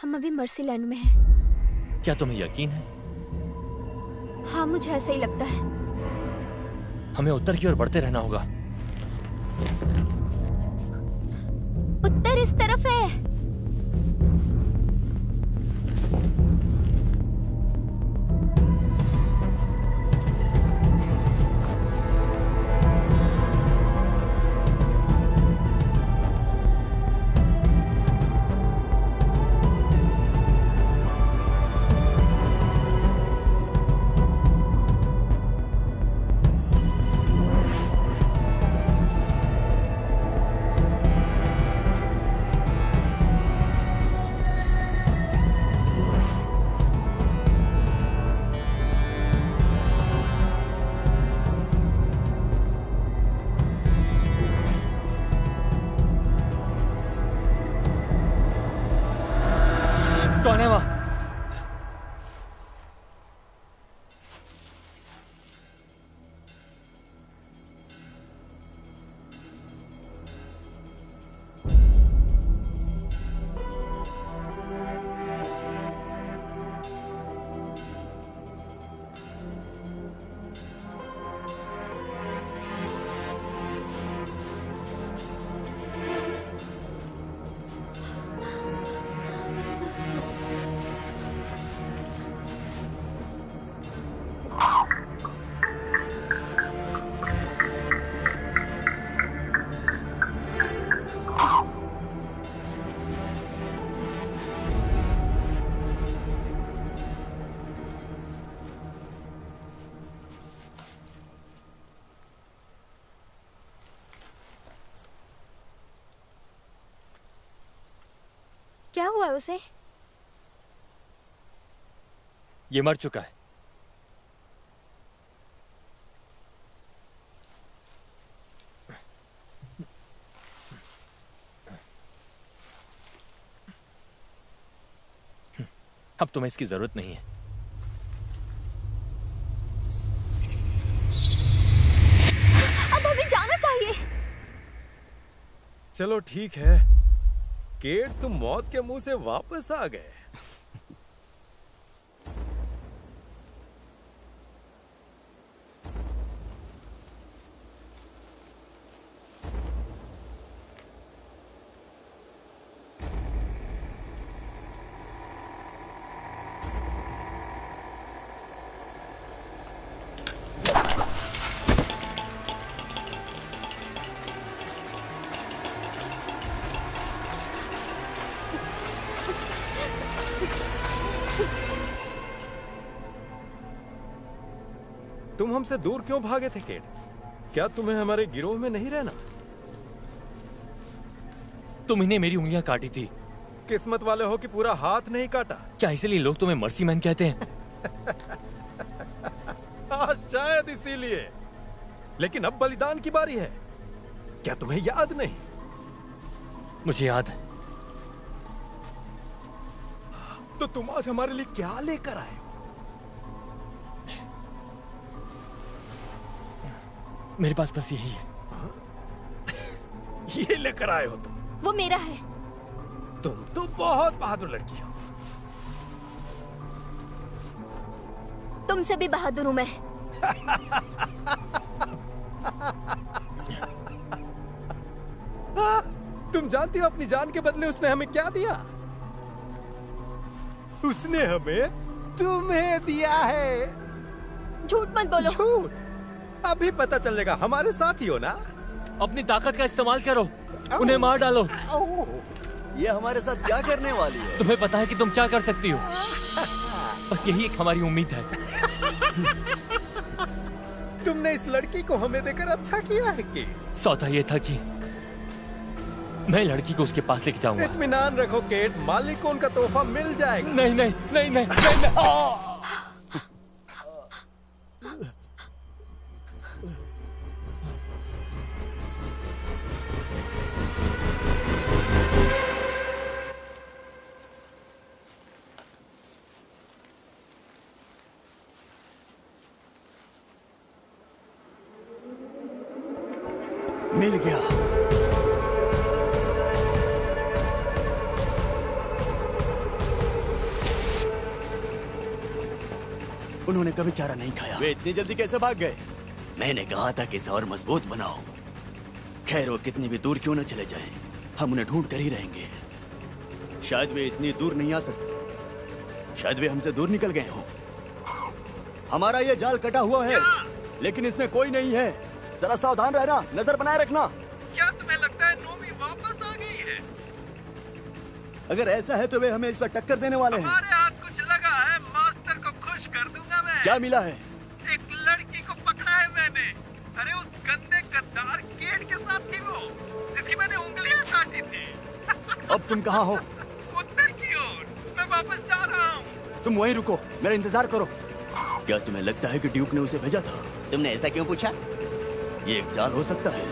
हम अभी मर्सीलैंड में हैं। क्या तुम्हें यकीन है? हाँ, मुझे ऐसा ही लगता है। हमें उत्तर की ओर बढ़ते रहना होगा। उत्तर इस तरफ है। कौन है वहां? क्या हुआ उसे? ये मर चुका है। अब तुम्हें इसकी जरूरत नहीं है। अब हमें जाना चाहिए। चलो ठीक है केट, तुम मौत के मुंह से वापस आ गए। तुम हमसे दूर क्यों भागे थे केट? क्या तुम्हें हमारे गिरोह में नहीं रहना? तुमने मेरी उंगलियां काटी थी। किस्मत वाले हो कि पूरा हाथ नहीं काटा। क्या इसलिए लोग तुम्हें मर्सी मैन कहते हैं? शायद इसीलिए। लेकिन अब बलिदान की बारी है। क्या तुम्हें याद नहीं? मुझे याद है। तो तुम आज हमारे लिए क्या लेकर आए हो? मेरे पास बस यही है। ये लेकर आए हो तुम? वो मेरा है। तुम तो बहुत बहादुर लड़की हो। तुमसे भी बहादुर हूं मैं। तुम जानती हो अपनी जान के बदले उसने हमें क्या दिया? उसने हमें तुम्हें दिया है। झूठ मत बोलो। झूठ? अभी पता चलेगा। हमारे साथ ही हो ना? अपनी ताकत का इस्तेमाल करो, उन्हें मार डालो। ये हमारे साथ क्या करने वाली है? तुम्हें पता है कि तुम क्या कर सकती हो। बस यही एक हमारी उम्मीद है। तुमने इस लड़की को हमें देकर अच्छा किया है कि? सौदा ये था कि मैं लड़की को उसके पास लेके जाऊंगा। इत्मीनान रखो केट, मालिक को उनका तोहफा मिल जाएगा। नहीं नहीं नहीं नहीं, नहीं, नहीं। मिल गया। उन्होंने कभी चारा नहीं खाया। वे इतनी जल्दी कैसे भाग गए? मैंने कहा था कि इसे और मजबूत बनाओ। खैर, वो कितनी भी दूर क्यों न चले जाएं, हम उन्हें ढूंढ कर ही रहेंगे। शायद वे इतनी दूर नहीं आ सकते। शायद वे हमसे दूर निकल गए हों। हमारा ये जाल कटा हुआ है, लेकिन इसमें कोई नहीं है। जरा सावधान रहना, नजर बनाए रखना। क्या तुम्हें लगता है नोमी वापस आ गई है? अगर ऐसा है तो वे हमें इस पर टक्कर देने वाले हैं। हमारे हाथ कुछ लगा है, मास्टर को खुश कर दूंगा मैं। क्या मिला है? एक लड़की को पकड़ा है मैंने। अरे उस गंदे गद्दार केट के साथ थी वो, जिसकी मैंने उंगलियां काटी थी। अब तुम कहाँ हो? उत्तर की ओर। मैं वापस जा रहा हूँ। तुम वहीं रुको, मेरा इंतजार करो। क्या तुम्हें लगता है कि ड्यूक ने उसे भेजा था? तुमने ऐसा क्यों पूछा? ये एक जाल हो सकता है।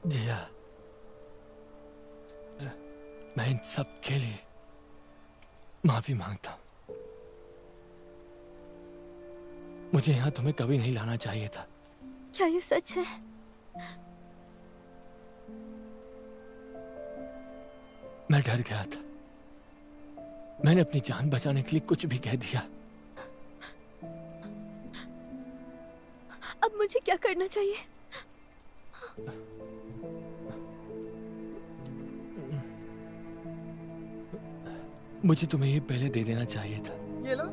जिया, मैं इन सब के लिए माफी मांगता हूं। मुझे यहां तुम्हें कभी नहीं लाना चाहिए था। क्या ये सच है? मैं डर गया था। मैंने अपनी जान बचाने के लिए कुछ भी कह दिया। अब मुझे क्या करना चाहिए? मुझे तुम्हें ये पहले दे देना चाहिए था। ये लो।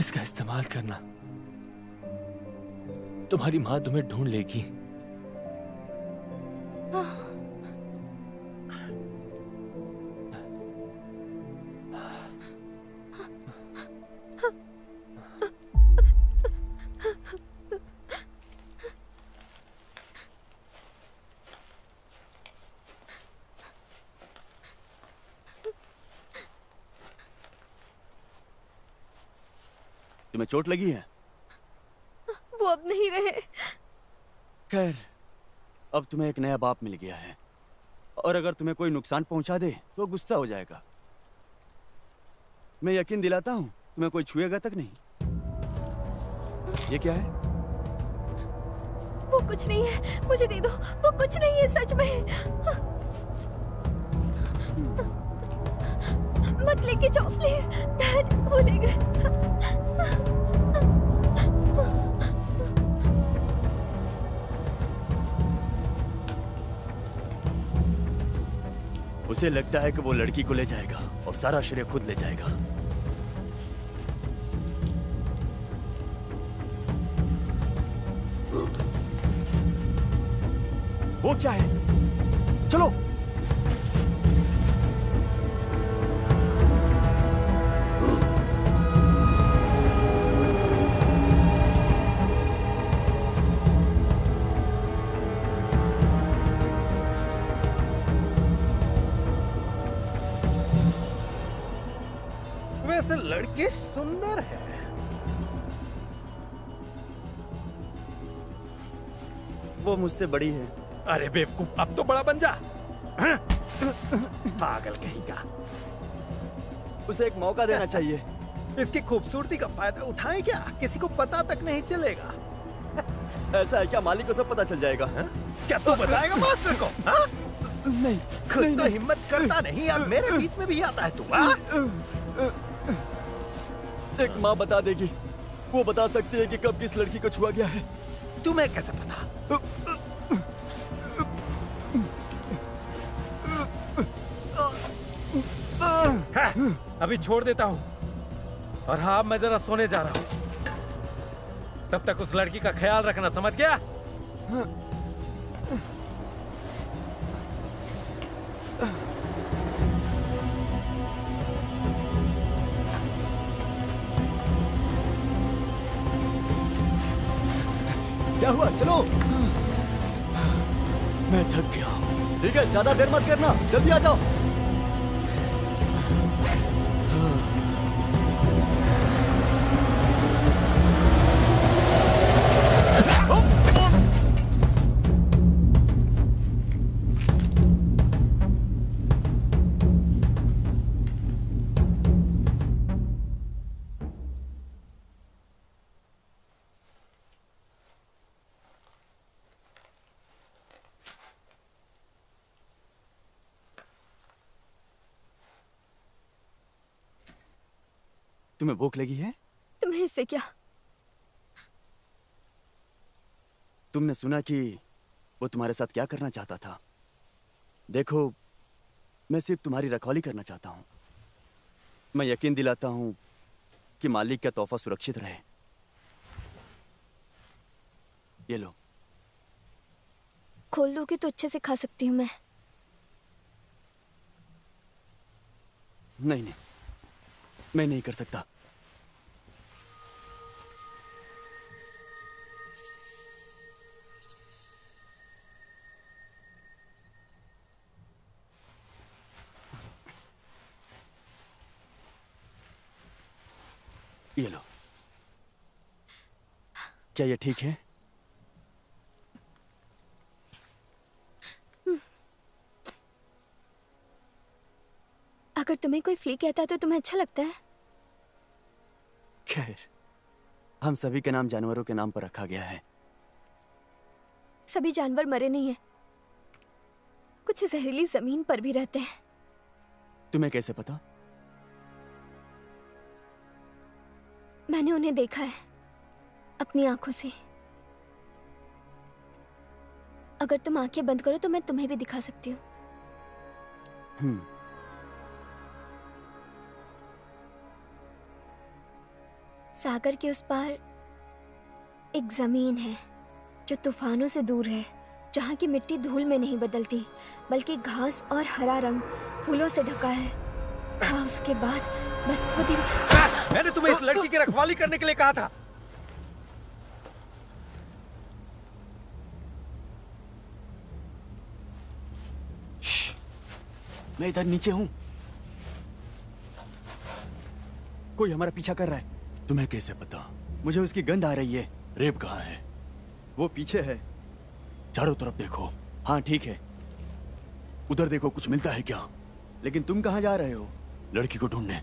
इसका इस्तेमाल करना। तुम्हारी माँ तुम्हें ढूंढ लेगी। तुम्हें चोट लगी है? वो अब नहीं रहे। खैर, अब तुम्हें एक नया बाप मिल गया है, और अगर तुम्हें कोई नुकसान पहुंचा दे तो गुस्सा हो जाएगा। मैं यकीन दिलाता हूं, तुम्हें कोई छुएगा तक नहीं। ये क्या है? वो कुछ नहीं है, मुझे दे दो। वो कुछ नहीं है सच में। मत लेके जाओ प्लीज। डैड, वो ले गए। उसे लगता है कि वो लड़की को ले जाएगा और सारा श्रेय खुद ले जाएगा। वो क्या है? चलो। वैसे लड़की सुंदर है। वो मुझसे बड़ी है। अरे बेवकूफ, अब तो बड़ा बन जा। हाँ? पागल कहीं का। उसे एक मौका देना चाहिए। इसकी खूबसूरती का फायदा उठाएं क्या? किसी को पता तक नहीं चलेगा। ऐसा है क्या? मालिक को सब पता चल जाएगा। हाँ? क्या तू बताएगा मास्टर को? हाँ? नहीं, खुद नहीं, तो नहीं। हिम्मत करता नहीं और मेरे बीच में भी आता है तू। हाँ? एक माँ बता देगी। वो बता सकती है कि कब किस लड़की को छुआ गया है। तुम्हें कैसे पता? हाँ, अभी छोड़ देता हूँ और हाँ, मैं जरा सोने जा रहा हूँ। तब तक उस लड़की का ख्याल रखना, समझ गया? क्या हुआ? चलो। मैं थक गया हूँ। ठीक है, ज्यादा देर मत करना, जल्दी आ जाओ। तुम्हें भूख लगी है? तुम्हें इससे क्या? तुमने सुना कि वो तुम्हारे साथ क्या करना चाहता था? देखो, मैं सिर्फ तुम्हारी रखवाली करना चाहता हूं। मैं यकीन दिलाता हूं कि मालिक का तोहफा सुरक्षित रहे। ये लो। खोल दोगे तो अच्छे से खा सकती हूँ मैं। नहीं नहीं, मैं नहीं कर सकता। ये लो। क्या ये ठीक है? अगर तुम्हें कोई फ्ली कहता है तो तुम्हें अच्छा लगता है? खैर, हम सभी के नाम जानवरों के नाम पर रखा गया है। सभी जानवर मरे नहीं हैं। कुछ जहरीली जमीन पर भी रहते हैं। तुम्हें कैसे पता? मैंने उन्हें देखा है अपनी आंखों से। अगर तुम आंखें बंद करो तो मैं तुम्हें भी दिखा सकती हूँ। सागर के उस पार एक जमीन है जो तूफानों से दूर है, जहाँ की मिट्टी धूल में नहीं बदलती बल्कि घास और हरा रंग फूलों से ढका है। हाँ, उसके बाद बस वो दिन। मैंने तुम्हें इस लड़की की रखवाली करने के लिए कहा था। मैं इधर नीचे हूं। कोई हमारा पीछा कर रहा है। तुम्हें कैसे पता? मुझे उसकी गंध आ रही है। रेप कहाँ है? वो पीछे है। चारों तरफ देखो। हाँ ठीक है, उधर देखो, कुछ मिलता है क्या? लेकिन तुम कहाँ जा रहे हो? लड़की को ढूंढने।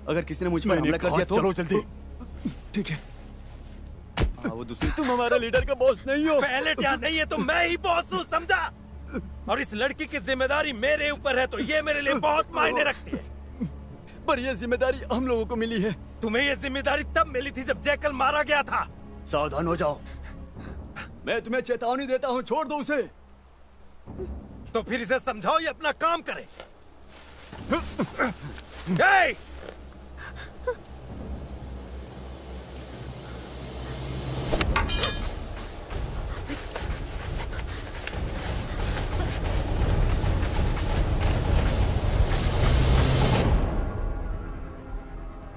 अगर किसी ने मुझ पर हमला कर दिया तो? चलो जल्दी। ठीक है। हाँ, वो दूसरी। तुम हमारे लीडर का बॉस नहीं हो। पहले क्या नहीं है तो मैं ही बॉस हूँ, समझा? और इस लड़की की जिम्मेदारी मेरे ऊपर है, तो ये मेरे लिए बहुत मायने रखती है। पर ये जिम्मेदारी हम लोगों को मिली है। तुम्हें ये जिम्मेदारी तब मिली थी जब जैकल मारा गया था। सावधान हो जाओ। मैं तुम्हें चेतावनी देता हूँ, छोड़ दो उसे। तो फिर इसे समझाओ ये अपना काम करे। हे!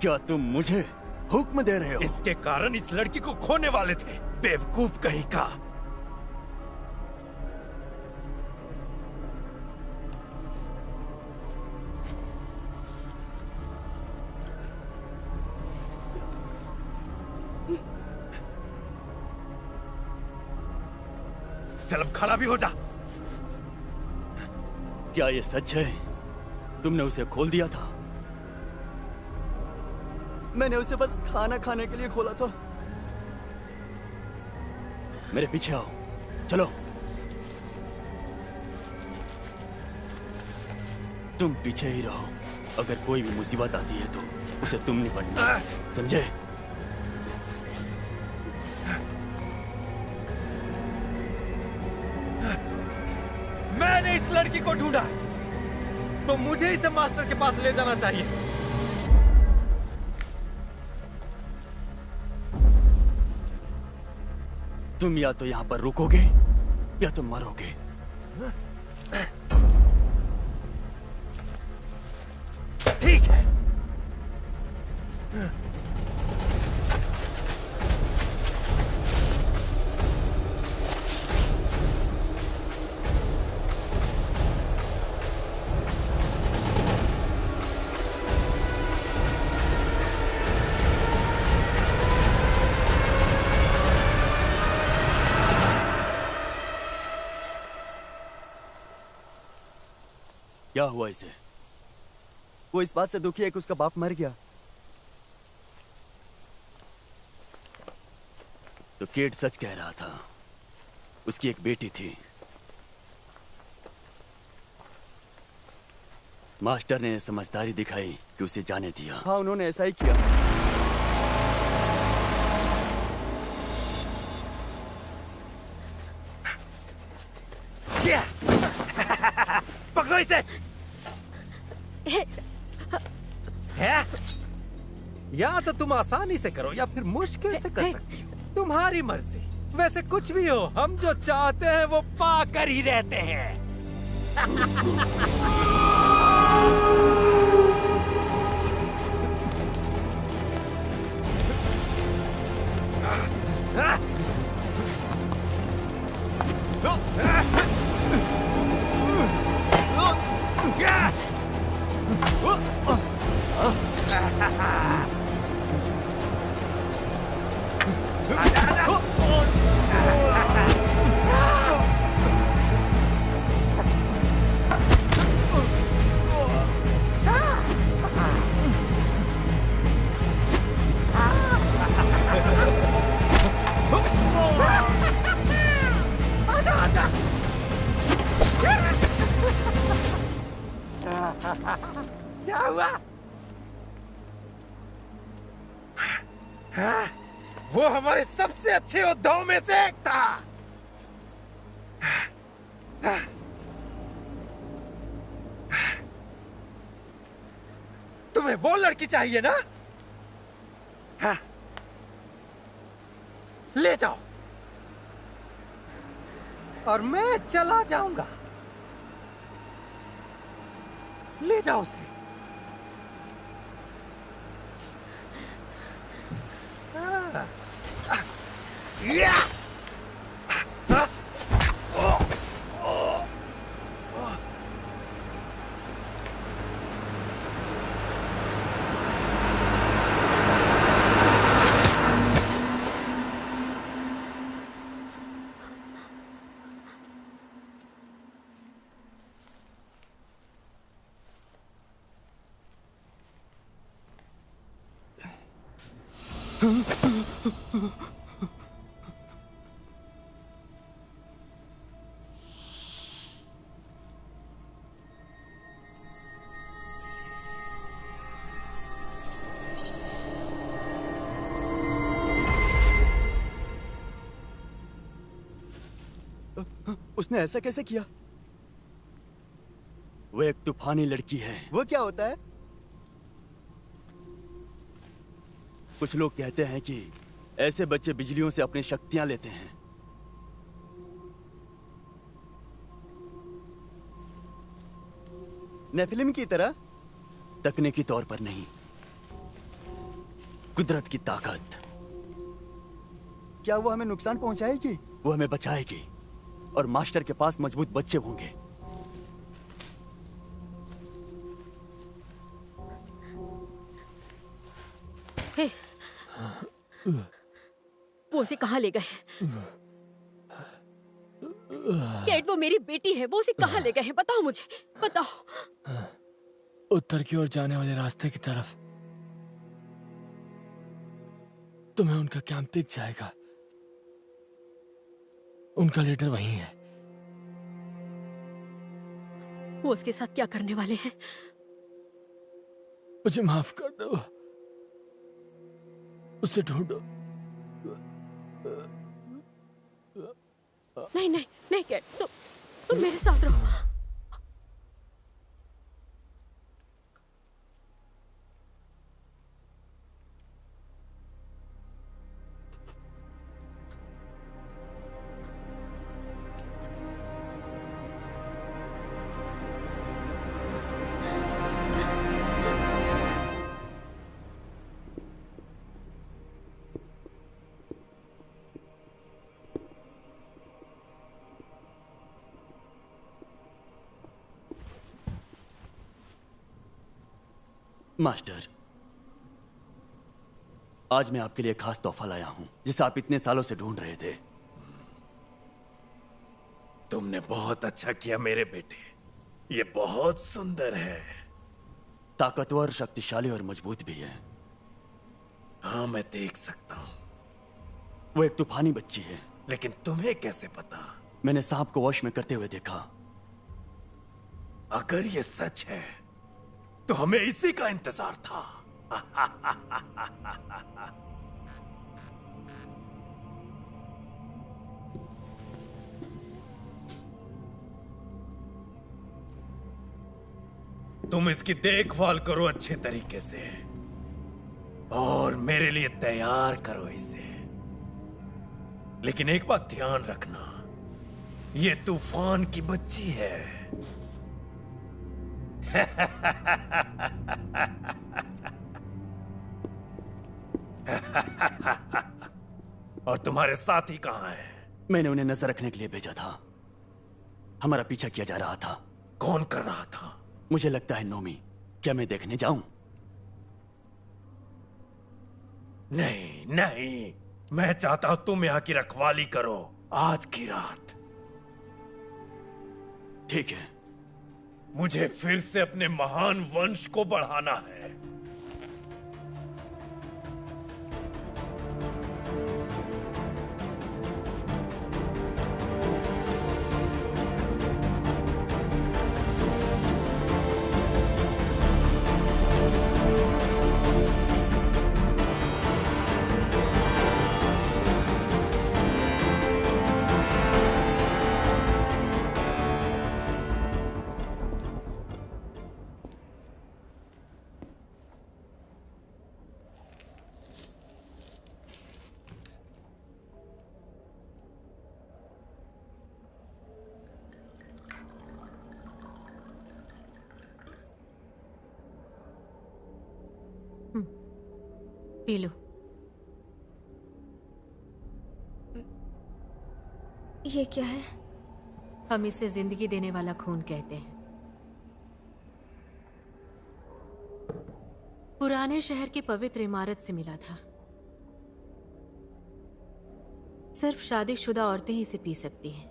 क्या तुम मुझे हुक्म दे रहे हो? इसके कारण इस लड़की को खोने वाले थे, बेवकूफ कहीं का। चल अब खड़ा भी हो जा। क्या ये सच है? तुमने उसे खोल दिया था? मैंने उसे बस खाना खाने के लिए खोला था। मेरे पीछे आओ, चलो। तुम पीछे ही रहो। अगर कोई भी मुसीबत आती है तो उसे तुम निपटना, समझे? मैंने इस लड़की को ढूंढा, तो मुझे इसे मास्टर के पास ले जाना चाहिए। तुम या तो यहाँ पर रुकोगे या तुम मरोगे। ठीक है। क्या हुआ इसे? वो इस बात से दुखी है कि उसका बाप मर गया। तो केट सच कह रहा था। उसकी एक बेटी थी। मास्टर ने समझदारी दिखाई कि उसे जाने दिया। हाँ, उन्होंने ऐसा ही किया। पकड़ो इसे। है? या तो तुम आसानी से करो या फिर मुश्किल से कर सकती हो, तुम्हारी मर्जी। वैसे कुछ भी हो, हम जो चाहते हैं वो पा कर ही रहते हैं। क्या हुआ? वो हमारे सबसे अच्छे योद्धाओं में से एक था। तुम्हें वो लड़की चाहिए ना? ले जाओ और मैं चला जाऊंगा। ले जाओ उसे। उसने ऐसा कैसे किया? वो एक तूफानी लड़की है। वो क्या होता है? कुछ लोग कहते हैं कि ऐसे बच्चे बिजलियों से अपनी शक्तियां लेते हैं। नेफिलिम की तरह? तकनीकी तौर पर नहीं, कुदरत की ताकत। क्या वो हमें नुकसान पहुंचाएगी? वो हमें बचाएगी और मास्टर के पास मजबूत बच्चे होंगे। हे, वो उसे कहाँ ले गए? केट, वो मेरी बेटी है, वो उसे कहाँ ले गए हैं? बताओ मुझे, बताओ। उत्तर की ओर जाने वाले रास्ते की तरफ। तुम्हें उनका कैंप दिख जाएगा। उनका लीडर वही है। वो उसके साथ क्या करने वाले हैं? मुझे माफ कर दो। उसे ढूंढो। नहीं नहीं नहीं केट, तुम मेरे साथ रहो। मास्टर, आज मैं आपके लिए खास तोहफा लाया हूं, जिसे आप इतने सालों से ढूंढ रहे थे। तुमने बहुत अच्छा किया मेरे बेटे। ये बहुत सुंदर है। ताकतवर, शक्तिशाली और मजबूत भी है। हाँ, मैं देख सकता हूं। वो एक तूफानी बच्ची है। लेकिन तुम्हें कैसे पता? मैंने सांप को वश में करते हुए देखा। अगर ये सच है तो हमें इसी का इंतजार था। तुम इसकी देखभाल करो अच्छे तरीके से और मेरे लिए तैयार करो इसे। लेकिन एक बात ध्यान रखना, ये तूफान की बच्ची है। और तुम्हारे साथी कहां हैं? मैंने उन्हें नजर रखने के लिए भेजा था। हमारा पीछा किया जा रहा था। कौन कर रहा था? मुझे लगता है नोमी। क्या मैं देखने जाऊं? नहीं नहीं, मैं चाहता हूं तुम यहाँ की रखवाली करो आज की रात। ठीक है। मुझे फिर से अपने महान वंश को बढ़ाना है। P low. ये क्या है? हम इसे जिंदगी देने वाला खून कहते हैं। पुराने शहर की पवित्र इमारत से मिला था। सिर्फ शादीशुदा औरतें ही इसे पी सकती हैं।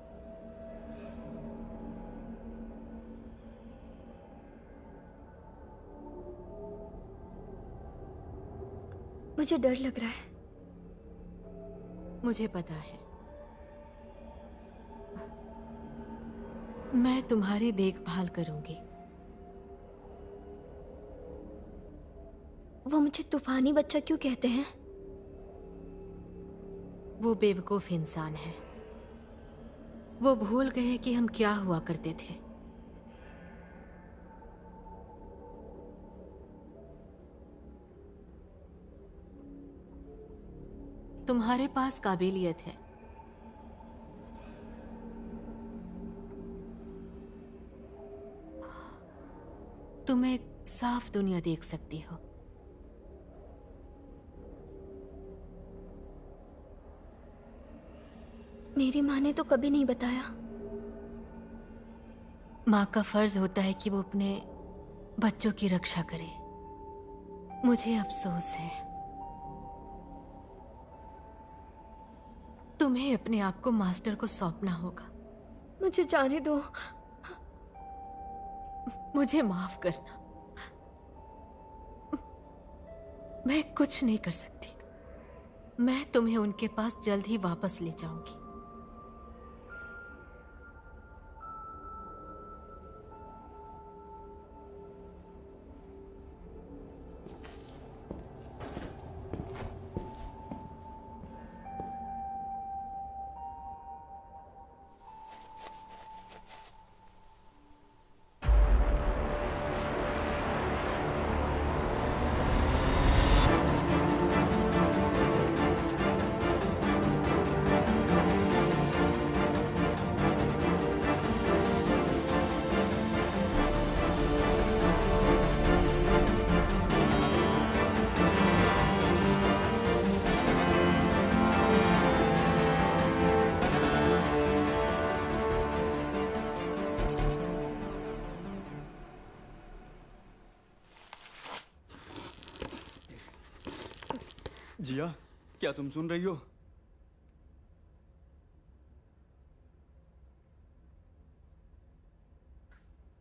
मुझे डर लग रहा है। मुझे पता है। मैं तुम्हारी देखभाल करूंगी। वो मुझे तूफानी बच्चा क्यों कहते हैं? वो बेवकूफ इंसान है। वो भूल गए कि हम क्या हुआ करते थे। तुम्हारे पास काबिलियत है। तुम एक साफ दुनिया देख सकती हो। मेरी माँ ने तो कभी नहीं बताया। माँ का फर्ज होता है कि वो अपने बच्चों की रक्षा करे। मुझे अफसोस है। तुम्हें अपने आप को मास्टर को सौंपना होगा। मुझे जाने दो। मुझे माफ करना। मैं कुछ नहीं कर सकती। मैं तुम्हें उनके पास जल्द ही वापस ले जाऊंगी। जिया, क्या तुम सुन रही हो?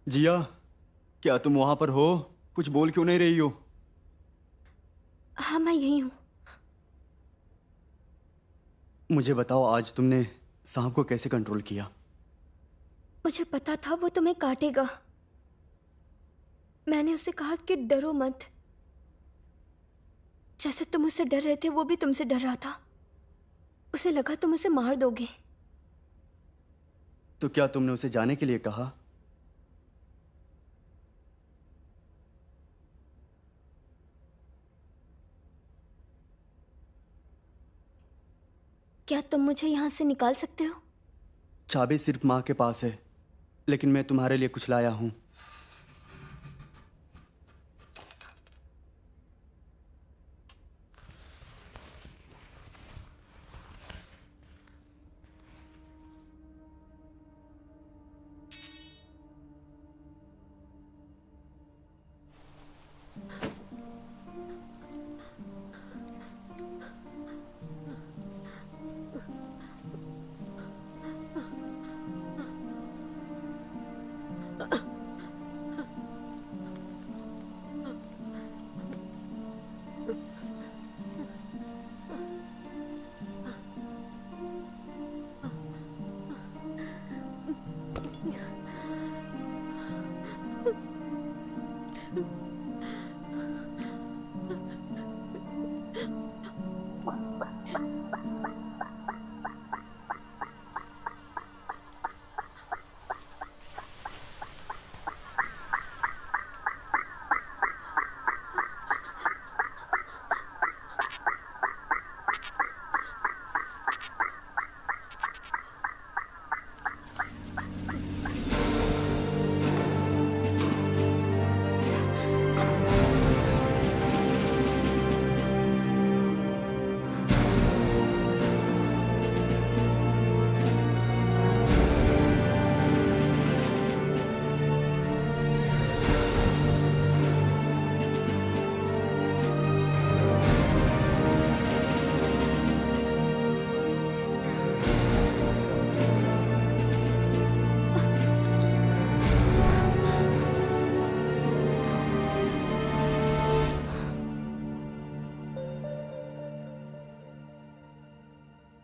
जिया, क्या तुम वहां पर हो? कुछ बोल क्यों नहीं रही हो? हाँ, मैं यही हूँ। मुझे बताओ, आज तुमने सांप को कैसे कंट्रोल किया? मुझे पता था वो तुम्हें काटेगा। मैंने उसे कहा कि डरो मत। जैसे तुम उससे डर रहे थे वो भी तुमसे डर रहा था। उसे लगा तुम उसे मार दोगे। तो क्या तुमने उसे जाने के लिए कहा? क्या तुम मुझे यहाँ से निकाल सकते हो? चाबी सिर्फ माँ के पास है, लेकिन मैं तुम्हारे लिए कुछ लाया हूँ।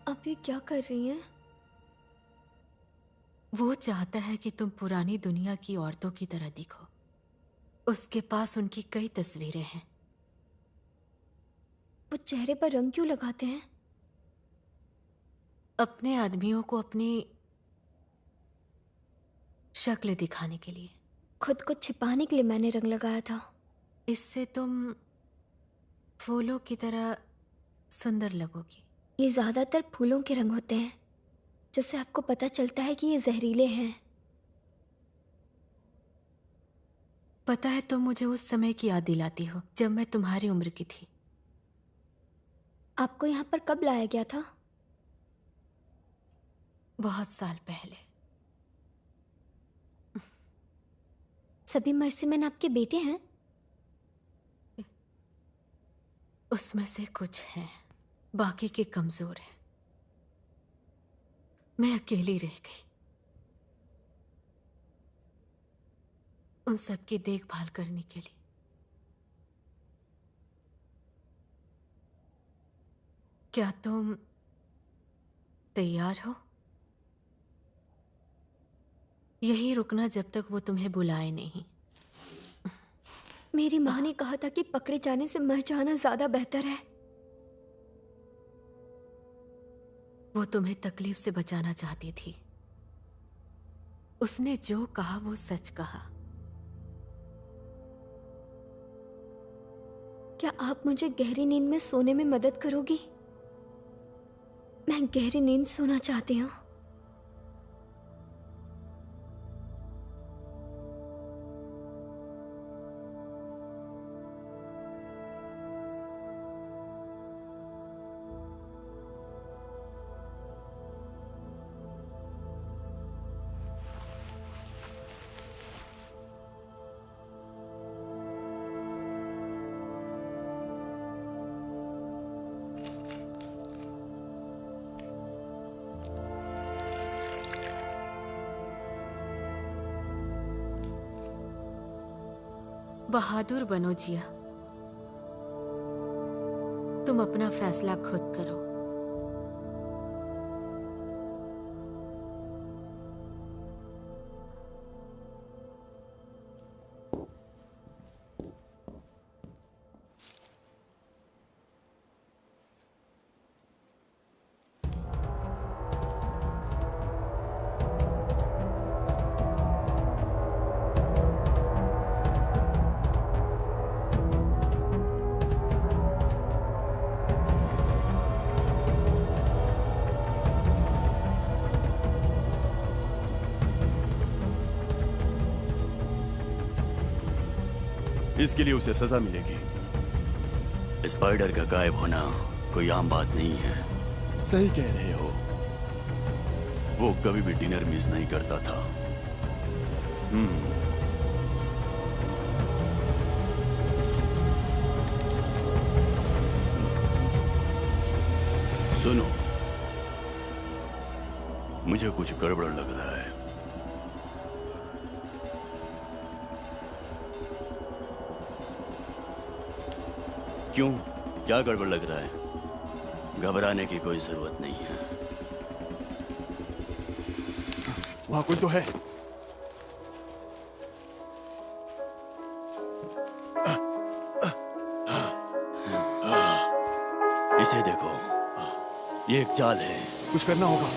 आप ये क्या कर रही हैं? वो चाहता है कि तुम पुरानी दुनिया की औरतों की तरह दिखो। उसके पास उनकी कई तस्वीरें हैं। वो चेहरे पर रंग क्यों लगाते हैं? अपने आदमियों को अपनी शक्ल दिखाने के लिए। खुद को छिपाने के लिए मैंने रंग लगाया था। इससे तुम फूलों की तरह सुंदर लगोगी। ये ज्यादातर फूलों के रंग होते हैं, जिससे आपको पता चलता है कि ये जहरीले हैं। पता है, तुम मुझे उस समय की याद दिलाती हो जब मैं तुम्हारी उम्र की थी। आपको यहाँ पर कब लाया गया था? बहुत साल पहले। सभी मर्सीमैन आपके बेटे हैं? उसमें से कुछ हैं, बाकी के कमजोर हैं। मैं अकेली रह गई उन सब की देखभाल करने के लिए। क्या तुम तैयार हो? यही रुकना जब तक वो तुम्हें बुलाए नहीं। मेरी माँ ने कहा था कि पकड़े जाने से मर जाना ज्यादा बेहतर है। वो तुम्हें तकलीफ से बचाना चाहती थी। उसने जो कहा वो सच कहा। क्या आप मुझे गहरी नींद में सोने में मदद करोगी? मैं गहरी नींद सोना चाहती हूँ। बहादुर बनो जिया। तुम अपना फैसला खुद करो। इसके लिए उसे सजा मिलेगी। स्पाइडर का गायब होना कोई आम बात नहीं है। सही कह रहे हो, वो कभी भी डिनर मिस नहीं करता था। सुनो, मुझे कुछ गड़बड़ लग रहा है। क्यों, क्या गड़बड़ लग रहा है? घबराने की कोई जरूरत नहीं है। वहां कोई तो है। इसे देखो, ये एक चाल है। कुछ करना होगा।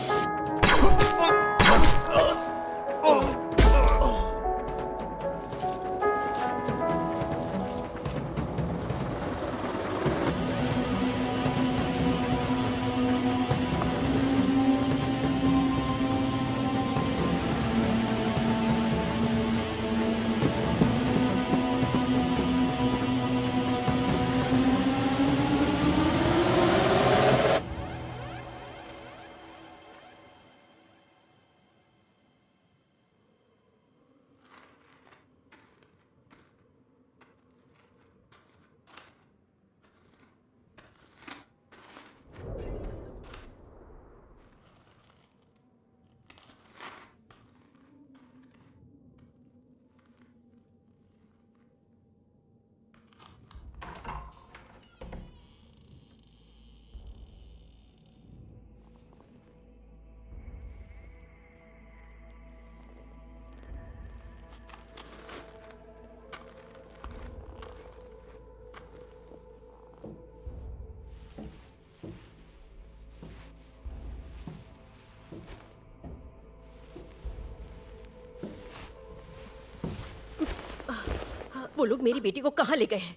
वो लोग मेरी बेटी को कहाँ ले गए हैं?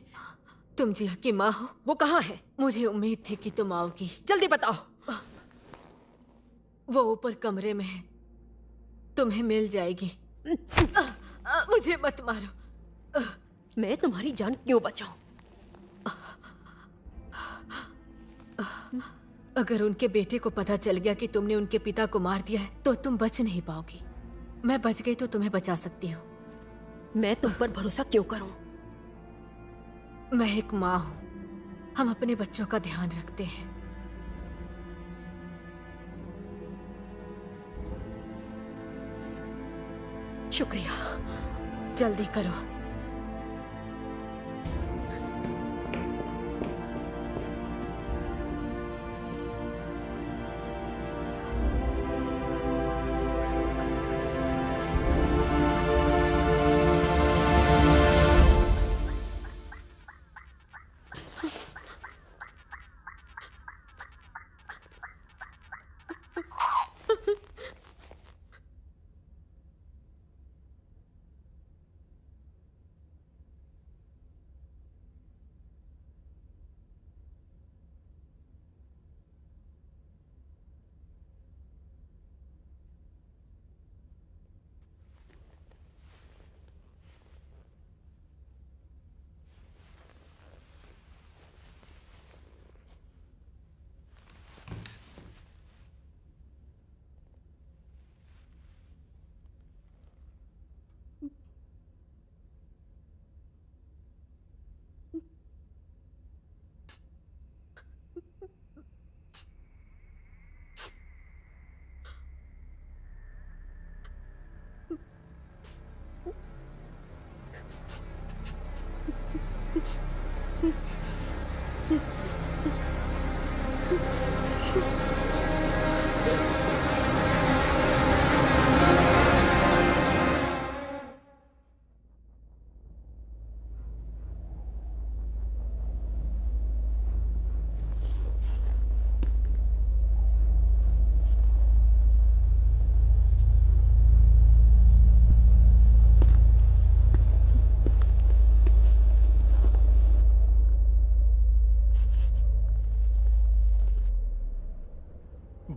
तुम जिया की माँ हो? वो कहाँ है? मुझे उम्मीद थी कि तुम आओगी। जल्दी बताओ। वो ऊपर कमरे में है, तुम्हें मिल जाएगी। मुझे मत मारो। मैं तुम्हारी जान क्यों बचाऊं? अगर उनके बेटे को पता चल गया कि तुमने उनके पिता को मार दिया है तो तुम बच नहीं पाओगी। मैं बच गई तो तुम्हें बचा सकती हूँ। मैं तुम पर भरोसा क्यों करूं? मैं एक माँ हूं, हम अपने बच्चों का ध्यान रखते हैं। शुक्रिया। जल्दी करो।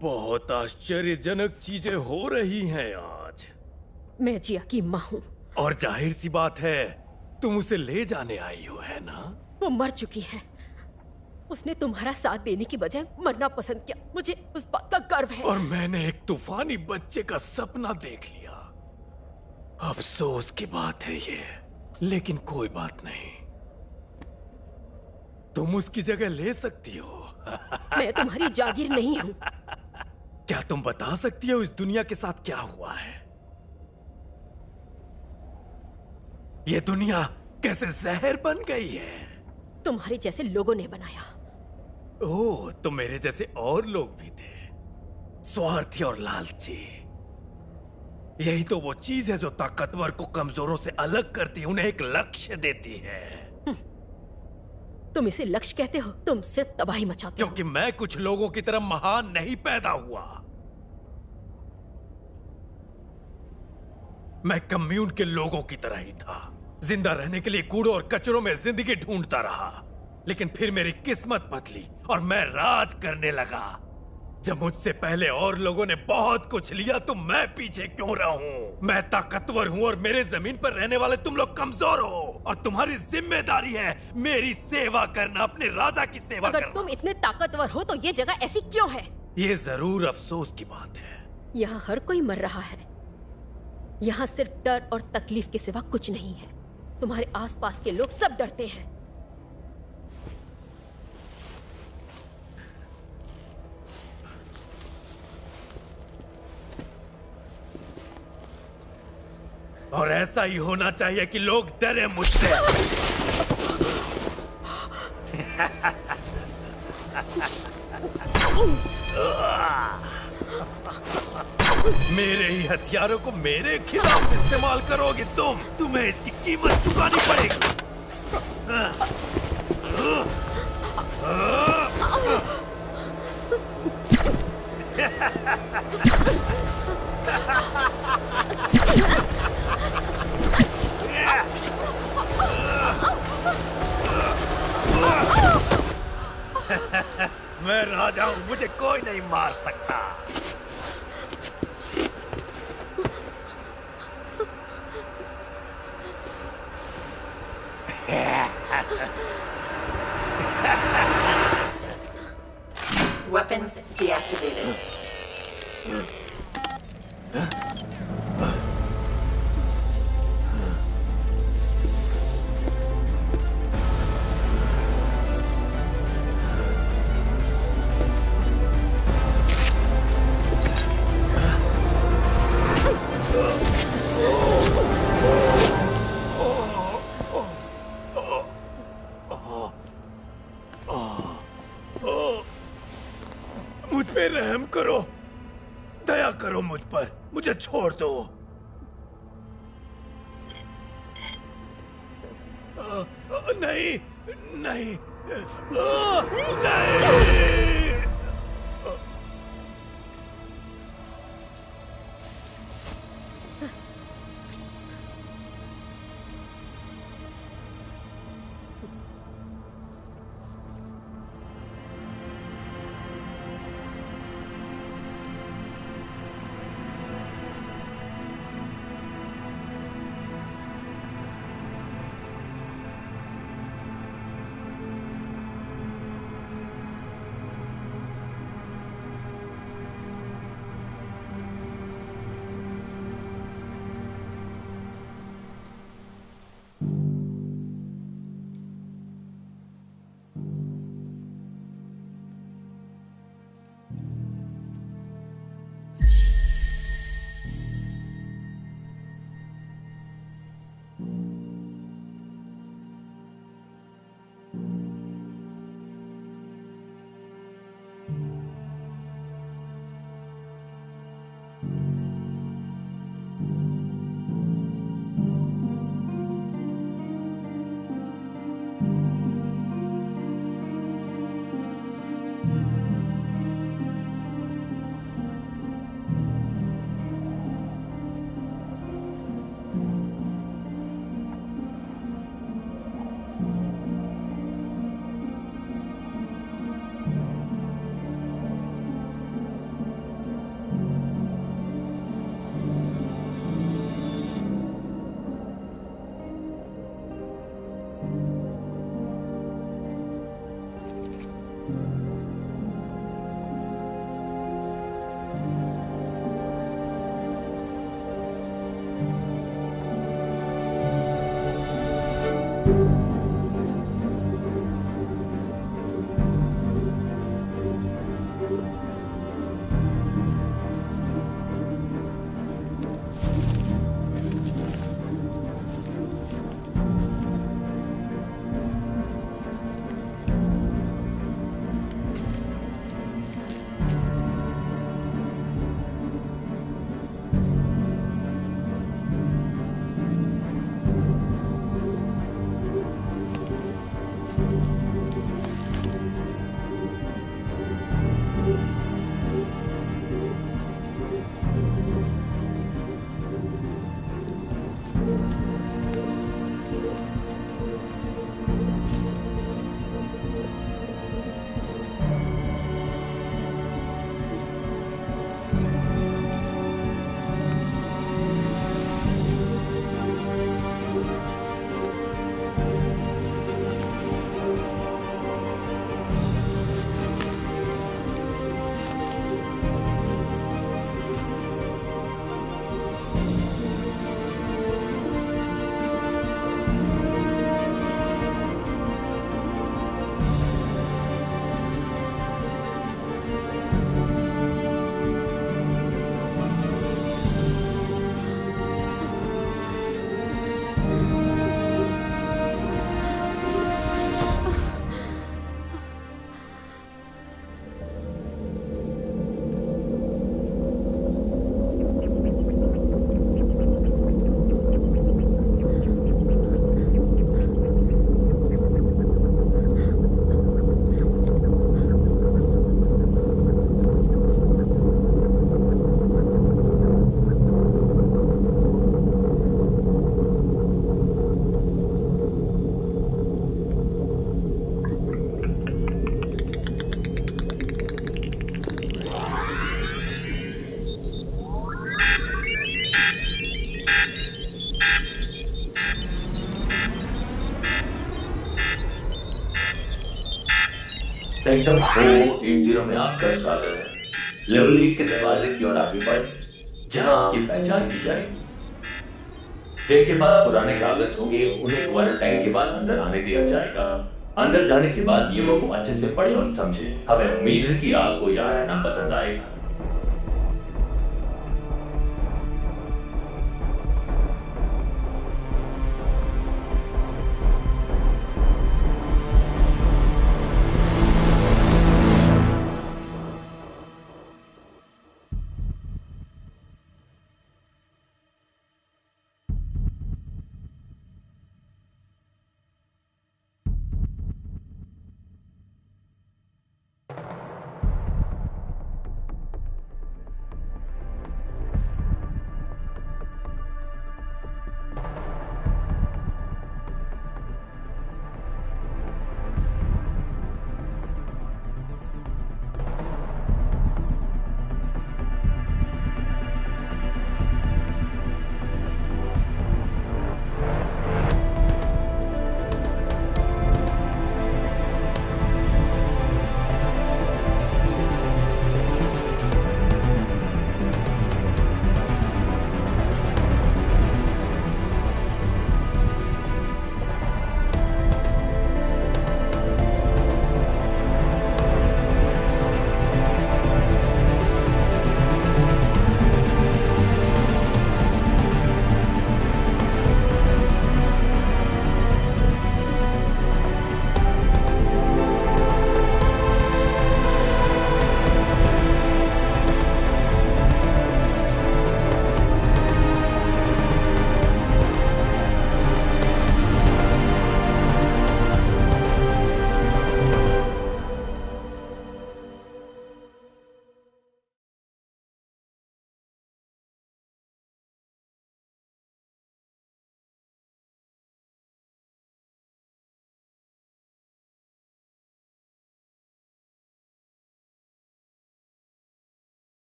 बहुत आश्चर्यजनक चीजें हो रही हैं आज। मैं जिया की माँ हूँ। और जाहिर सी बात है, तुम उसे ले जाने आई हो, है ना? वो मर चुकी है। उसने तुम्हारा साथ देने की बजाय मरना पसंद किया। मुझे उस बात का गर्व है। और मैंने एक तूफानी बच्चे का सपना देख लिया। अफसोस की बात है ये, लेकिन कोई बात नहीं। तुम उसकी जगह ले सकती हो। मैं तुम्हारी जागीर नहीं हूँ। क्या तुम बता सकती हो इस दुनिया के साथ क्या हुआ है? ये दुनिया कैसे जहर बन गई है? तुम्हारे जैसे लोगों ने बनाया। ओह, तो मेरे जैसे और लोग भी थे, स्वार्थी और लालची। यही तो वो चीज है जो ताकतवर को कमजोरों से अलग करती है, उन्हें एक लक्ष्य देती है। तुम इसे लक्ष्य कहते हो? तुम सिर्फ तबाही मचाते हो। क्योंकि मैं कुछ लोगों की तरह महान नहीं पैदा हुआ। मैं कम्यून के लोगों की तरह ही था, जिंदा रहने के लिए कूड़ों और कचरों में जिंदगी ढूंढता रहा। लेकिन फिर मेरी किस्मत बदली और मैं राज करने लगा। जब मुझसे पहले और लोगों ने बहुत कुछ लिया तो मैं पीछे क्यों रहूं? मैं ताकतवर हूं और मेरे जमीन पर रहने वाले तुम लोग कमजोर हो, और तुम्हारी जिम्मेदारी है मेरी सेवा करना, अपने राजा की सेवा करना। अगर तुम इतने ताकतवर हो तो ये जगह ऐसी क्यों है? ये जरूर अफसोस की बात है। यहाँ हर कोई मर रहा है। यहाँ सिर्फ डर और तकलीफ के सिवा कुछ नहीं है। तुम्हारे आसपास के लोग सब डरते हैं। और ऐसा ही होना चाहिए कि लोग डरे मुझसे। मेरे ही हथियारों को मेरे खिलाफ इस्तेमाल करोगे तुम्हें इसकी कीमत चुकानी पड़ेगी। मैं राजा हूं, मुझे कोई नहीं मार सकता। Weapons deactivated. मुझ पे रहम करो, दया करो मुझ पर, मुझे छोड़ दो। नहीं नहीं नहीं। सेक्टर 480 में आपका स्वागत है। लेवल 1 के दरवाजे की ओर आगे बढ़े, जहां आपकी पहचान की जाएगी। जिनके पास पुराने कागज होंगे उन्हें क्वारंटाइन के बाद अंदर आने दिया जाएगा। अंदर जाने के बाद नियमों को अच्छे से पढ़ें और समझें। हमें उम्मीद है कि आपको यहाँ रहना पसंद आएगा।